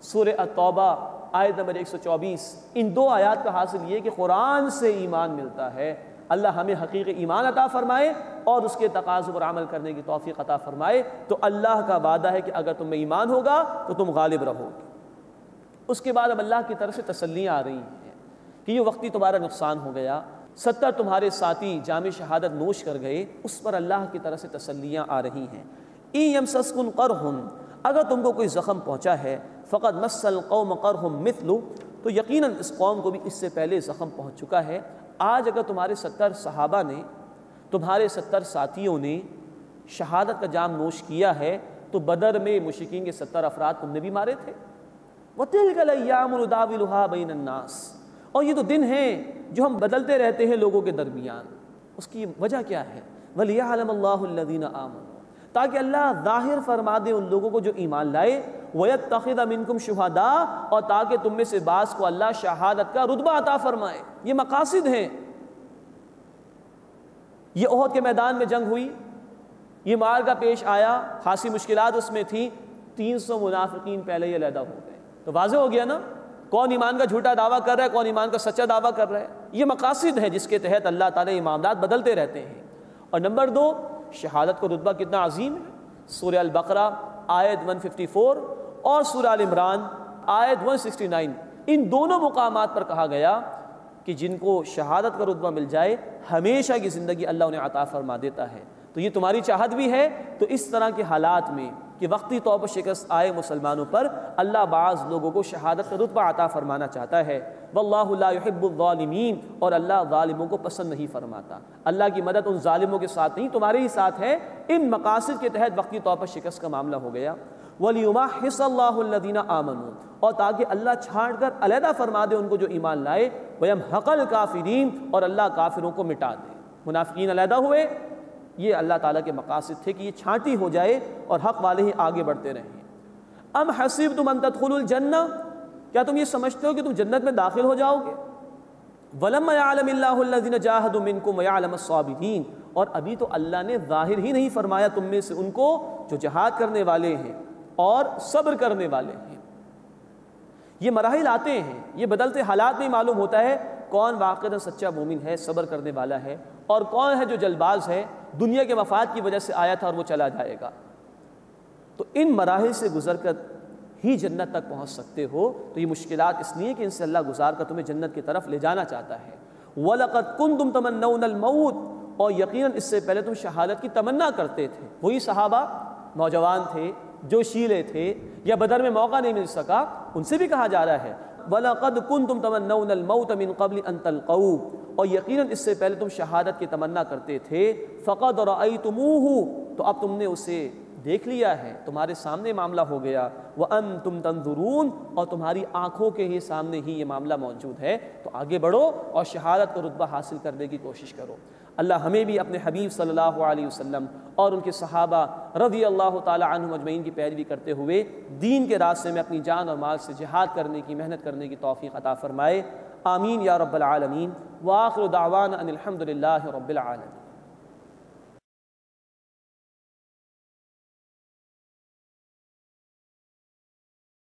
سورہ التوبہ آیت نمبر 124، ان دو آیات کا حاصل یہ کہ قرآن سے ایمان ملتا ہے۔ اللہ ہمیں حقیقی ایمان عطا فرمائے اور اس کے تقاضوں پر عمل کرنے کی توفیق عطا فرمائے۔ تو اللہ کا وعدہ ہے کہ اگر تم میں ایمان ہوگا تو تم غالب رہو گے۔ اس کے بعد اب اللہ کی طرف سے تسلیاں آ رہی ہیں کہ یہ وقتی تمہارا نقصان ہو گیا، 70 تمہارے ساتھی جام شہادت نوش کر گئے، اس پر اللہ کی طرف سے تسلیاں آ رہی ہیں۔ اِن یمسسکم قرح، اگر تم کو کوئی زخم پہنچا ہے، فقد مس القوم قرح مثلہ، تو یقیناً اس قوم کو بھی اس سے پہلے زخم پہنچ چکا ہے۔ آج اگر تمہارے 70 صحابہ نے، تمہارے 70 ساتھیوں نے شہادت کا جام نوش کیا ہے، تو بدر میں مشرکین کے 70 افراد تم نے بھی مارے تھے۔ وَتِلْكَ الْأَيَّامُ نُدَاوِلُهَا بَيْنَ النَّاسِ، اور یہ تو دن ہیں جو ہم بدلتے رہتے ہیں لوگوں کے درمیان۔ اس کی وجہ کیا ہے؟ وَلِيَعْلَمَ اللَّهُ الَّذِينَ آمَنُوا، تاکہ اللہ ظاہر فرما دے ان لوگوں کو جو ایمان لائے، وَيَتَّخِذَ مِنْكُمْ شُهَدَاءَ، اور تاکہ تم میں سے بعض کو اللہ شہادت کا رتبہ عطا فرمائے۔ یہ مقاصد ہیں۔ یہ احد کے میدان میں جنگ ہوئی، یہ معرکہ پیش آیا، خاصی مشکلات اس میں تھیں، 300 منافقین پہلے ہی علیحدہ ہو گئے۔ تو واضح ہو گیا نا کون ایمان کا جھوٹا دعویٰ کر رہا ہے، کون ایمان کا سچا دعویٰ کر رہا ہے۔ یہ مقاصد ہیں جس کے تحت اللہ تعالیٰ یہ معاملات بدلتے رہتے ہیں۔ اور نمبر 2، شہادت کا رتبہ کتنا عظیم ہے۔ سورہ البقرہ آیت 154 اور سورہ آل عمران آیت 169، ان دونوں مقامات پر کہا گیا کہ جن کو شہادت کا رتبہ مل جائے ہمیشہ کی زندگی اللہ انہیں عطا فرما دیتا ہے۔ تو یہ تمہاری چاہت بھی ہے۔ تو اس طرح کے حالات میں کہ وقتی طور پر شکست آئے مسلمانوں پر، اللہ بعض لوگوں کو شہادت کا رتبہ عطا فرمانا چاہتا ہے۔ واللہ لا يحب الظالمین، اور اللہ ظالموں کو پسند نہیں فرماتا۔ اللہ کی مدد ان ظالموں کے ساتھ نہیں، تمہارے ہی ساتھ ہے۔ ان مقاصد کے تحت وقتی طور پر شکست کا معاملہ ہو گیا۔ وَلِيُمَحِّصَ اللَّهُ الَّذِينَ آمَنُوا، اور تاکہ اللہ چھاڑ کر علیحدہ فرما دے ان کو جو ایمان لائے، وَيَمْحَقَ الْكَافِرِينَ، اور اللہ کافروں کو مٹا دے۔ منافقین علیحدہ ہوئے، یہ اللہ تعالیٰ کے مقاصد تھے کہ یہ چھانٹی ہو جائے اور حق والے ہی آگے بڑھتے رہیں۔ ام حسبتم ان تدخلوا الجنہ، کیا تم یہ سمجھتے ہو کہ تم جنت میں داخل ہو جاؤ گے؟ وَلَمَّا يَعْلَمِ اللَّهُ الَّذِينَ جَاهَدُوا مِنكُمْ وَيَعْلَمَ الصَّابِرِينَ، اور ابھی تو اللہ نے ظاہر ہی نہیں فرمایا تم میں سے ان کو جو جہاد کرنے والے ہیں اور صبر کرنے والے ہیں۔ یہ مراحل آتے ہیں، یہ بدلتے حالات میں معلوم ہوتا ہے کون واقعی سچا مومن ہے، صبر کرنے والا ہے، اور کون ہے جو جلد باز ہے، دنیا کے مفاد کی وجہ سے آیا تھا اور وہ چلا جائے گا۔ تو ان مراحل سے گزر کر ہی جنت تک پہنچ سکتے ہو۔ تو یہ مشکلات اس لیے کہ ان سے اللہ گزار کر تمہیں جنت کی طرف لے جانا چاہتا ہے۔ وَلَقَدْ كُنْتُمْ تَمَنَّوْنَ الْمَوْتَ، اور یقیناً اس سے پہلے تم شہادت کی تمنا کرتے تھے۔ وہی صحابہ نوجوان تھے، جو شیلے تھے، یا بدر میں موقع نہیں مل سکا، ان سے بھی کہا جا رہا ہے وَلَقَدْ كُنْتُمْ تَمَنَّوْنَ الْمَوْتَ مِنْ قَبْلِ أَن تَلْقَوْهُ، اور یقیناً اس سے پہلے تم شہادت کی تمنا کرتے تھے۔ فَقَدْ رَأَيْتُمُوهُ، تو اب تم نے اسے دیکھ لیا ہے، تمہارے سامنے معاملہ ہو گیا۔ وَأَنْتُمْ تَنظُرُونَ، اور تمہاری آنکھوں کے ہی سامنے ہی یہ معاملہ موجود ہے۔ تو آگے بڑھو اور شہادت کا رتبہ حاصل کرنے کی کوشش کرو۔ اللہ ہمیں بھی اپنے حبیب صلی اللہ علیہ وسلم اور ان کے صحابہ رضی اللہ تعالی عنہم اجمعین کی پیروی کرتے ہوئے دین کے راستے میں اپنی جان اور مال سے جہاد کرنے کی، محنت کرنے کی توفیق عطا فرمائے۔ آمین یا رب العالمین۔ وآخر دعوانا ان الحمد للہ رب العالمین۔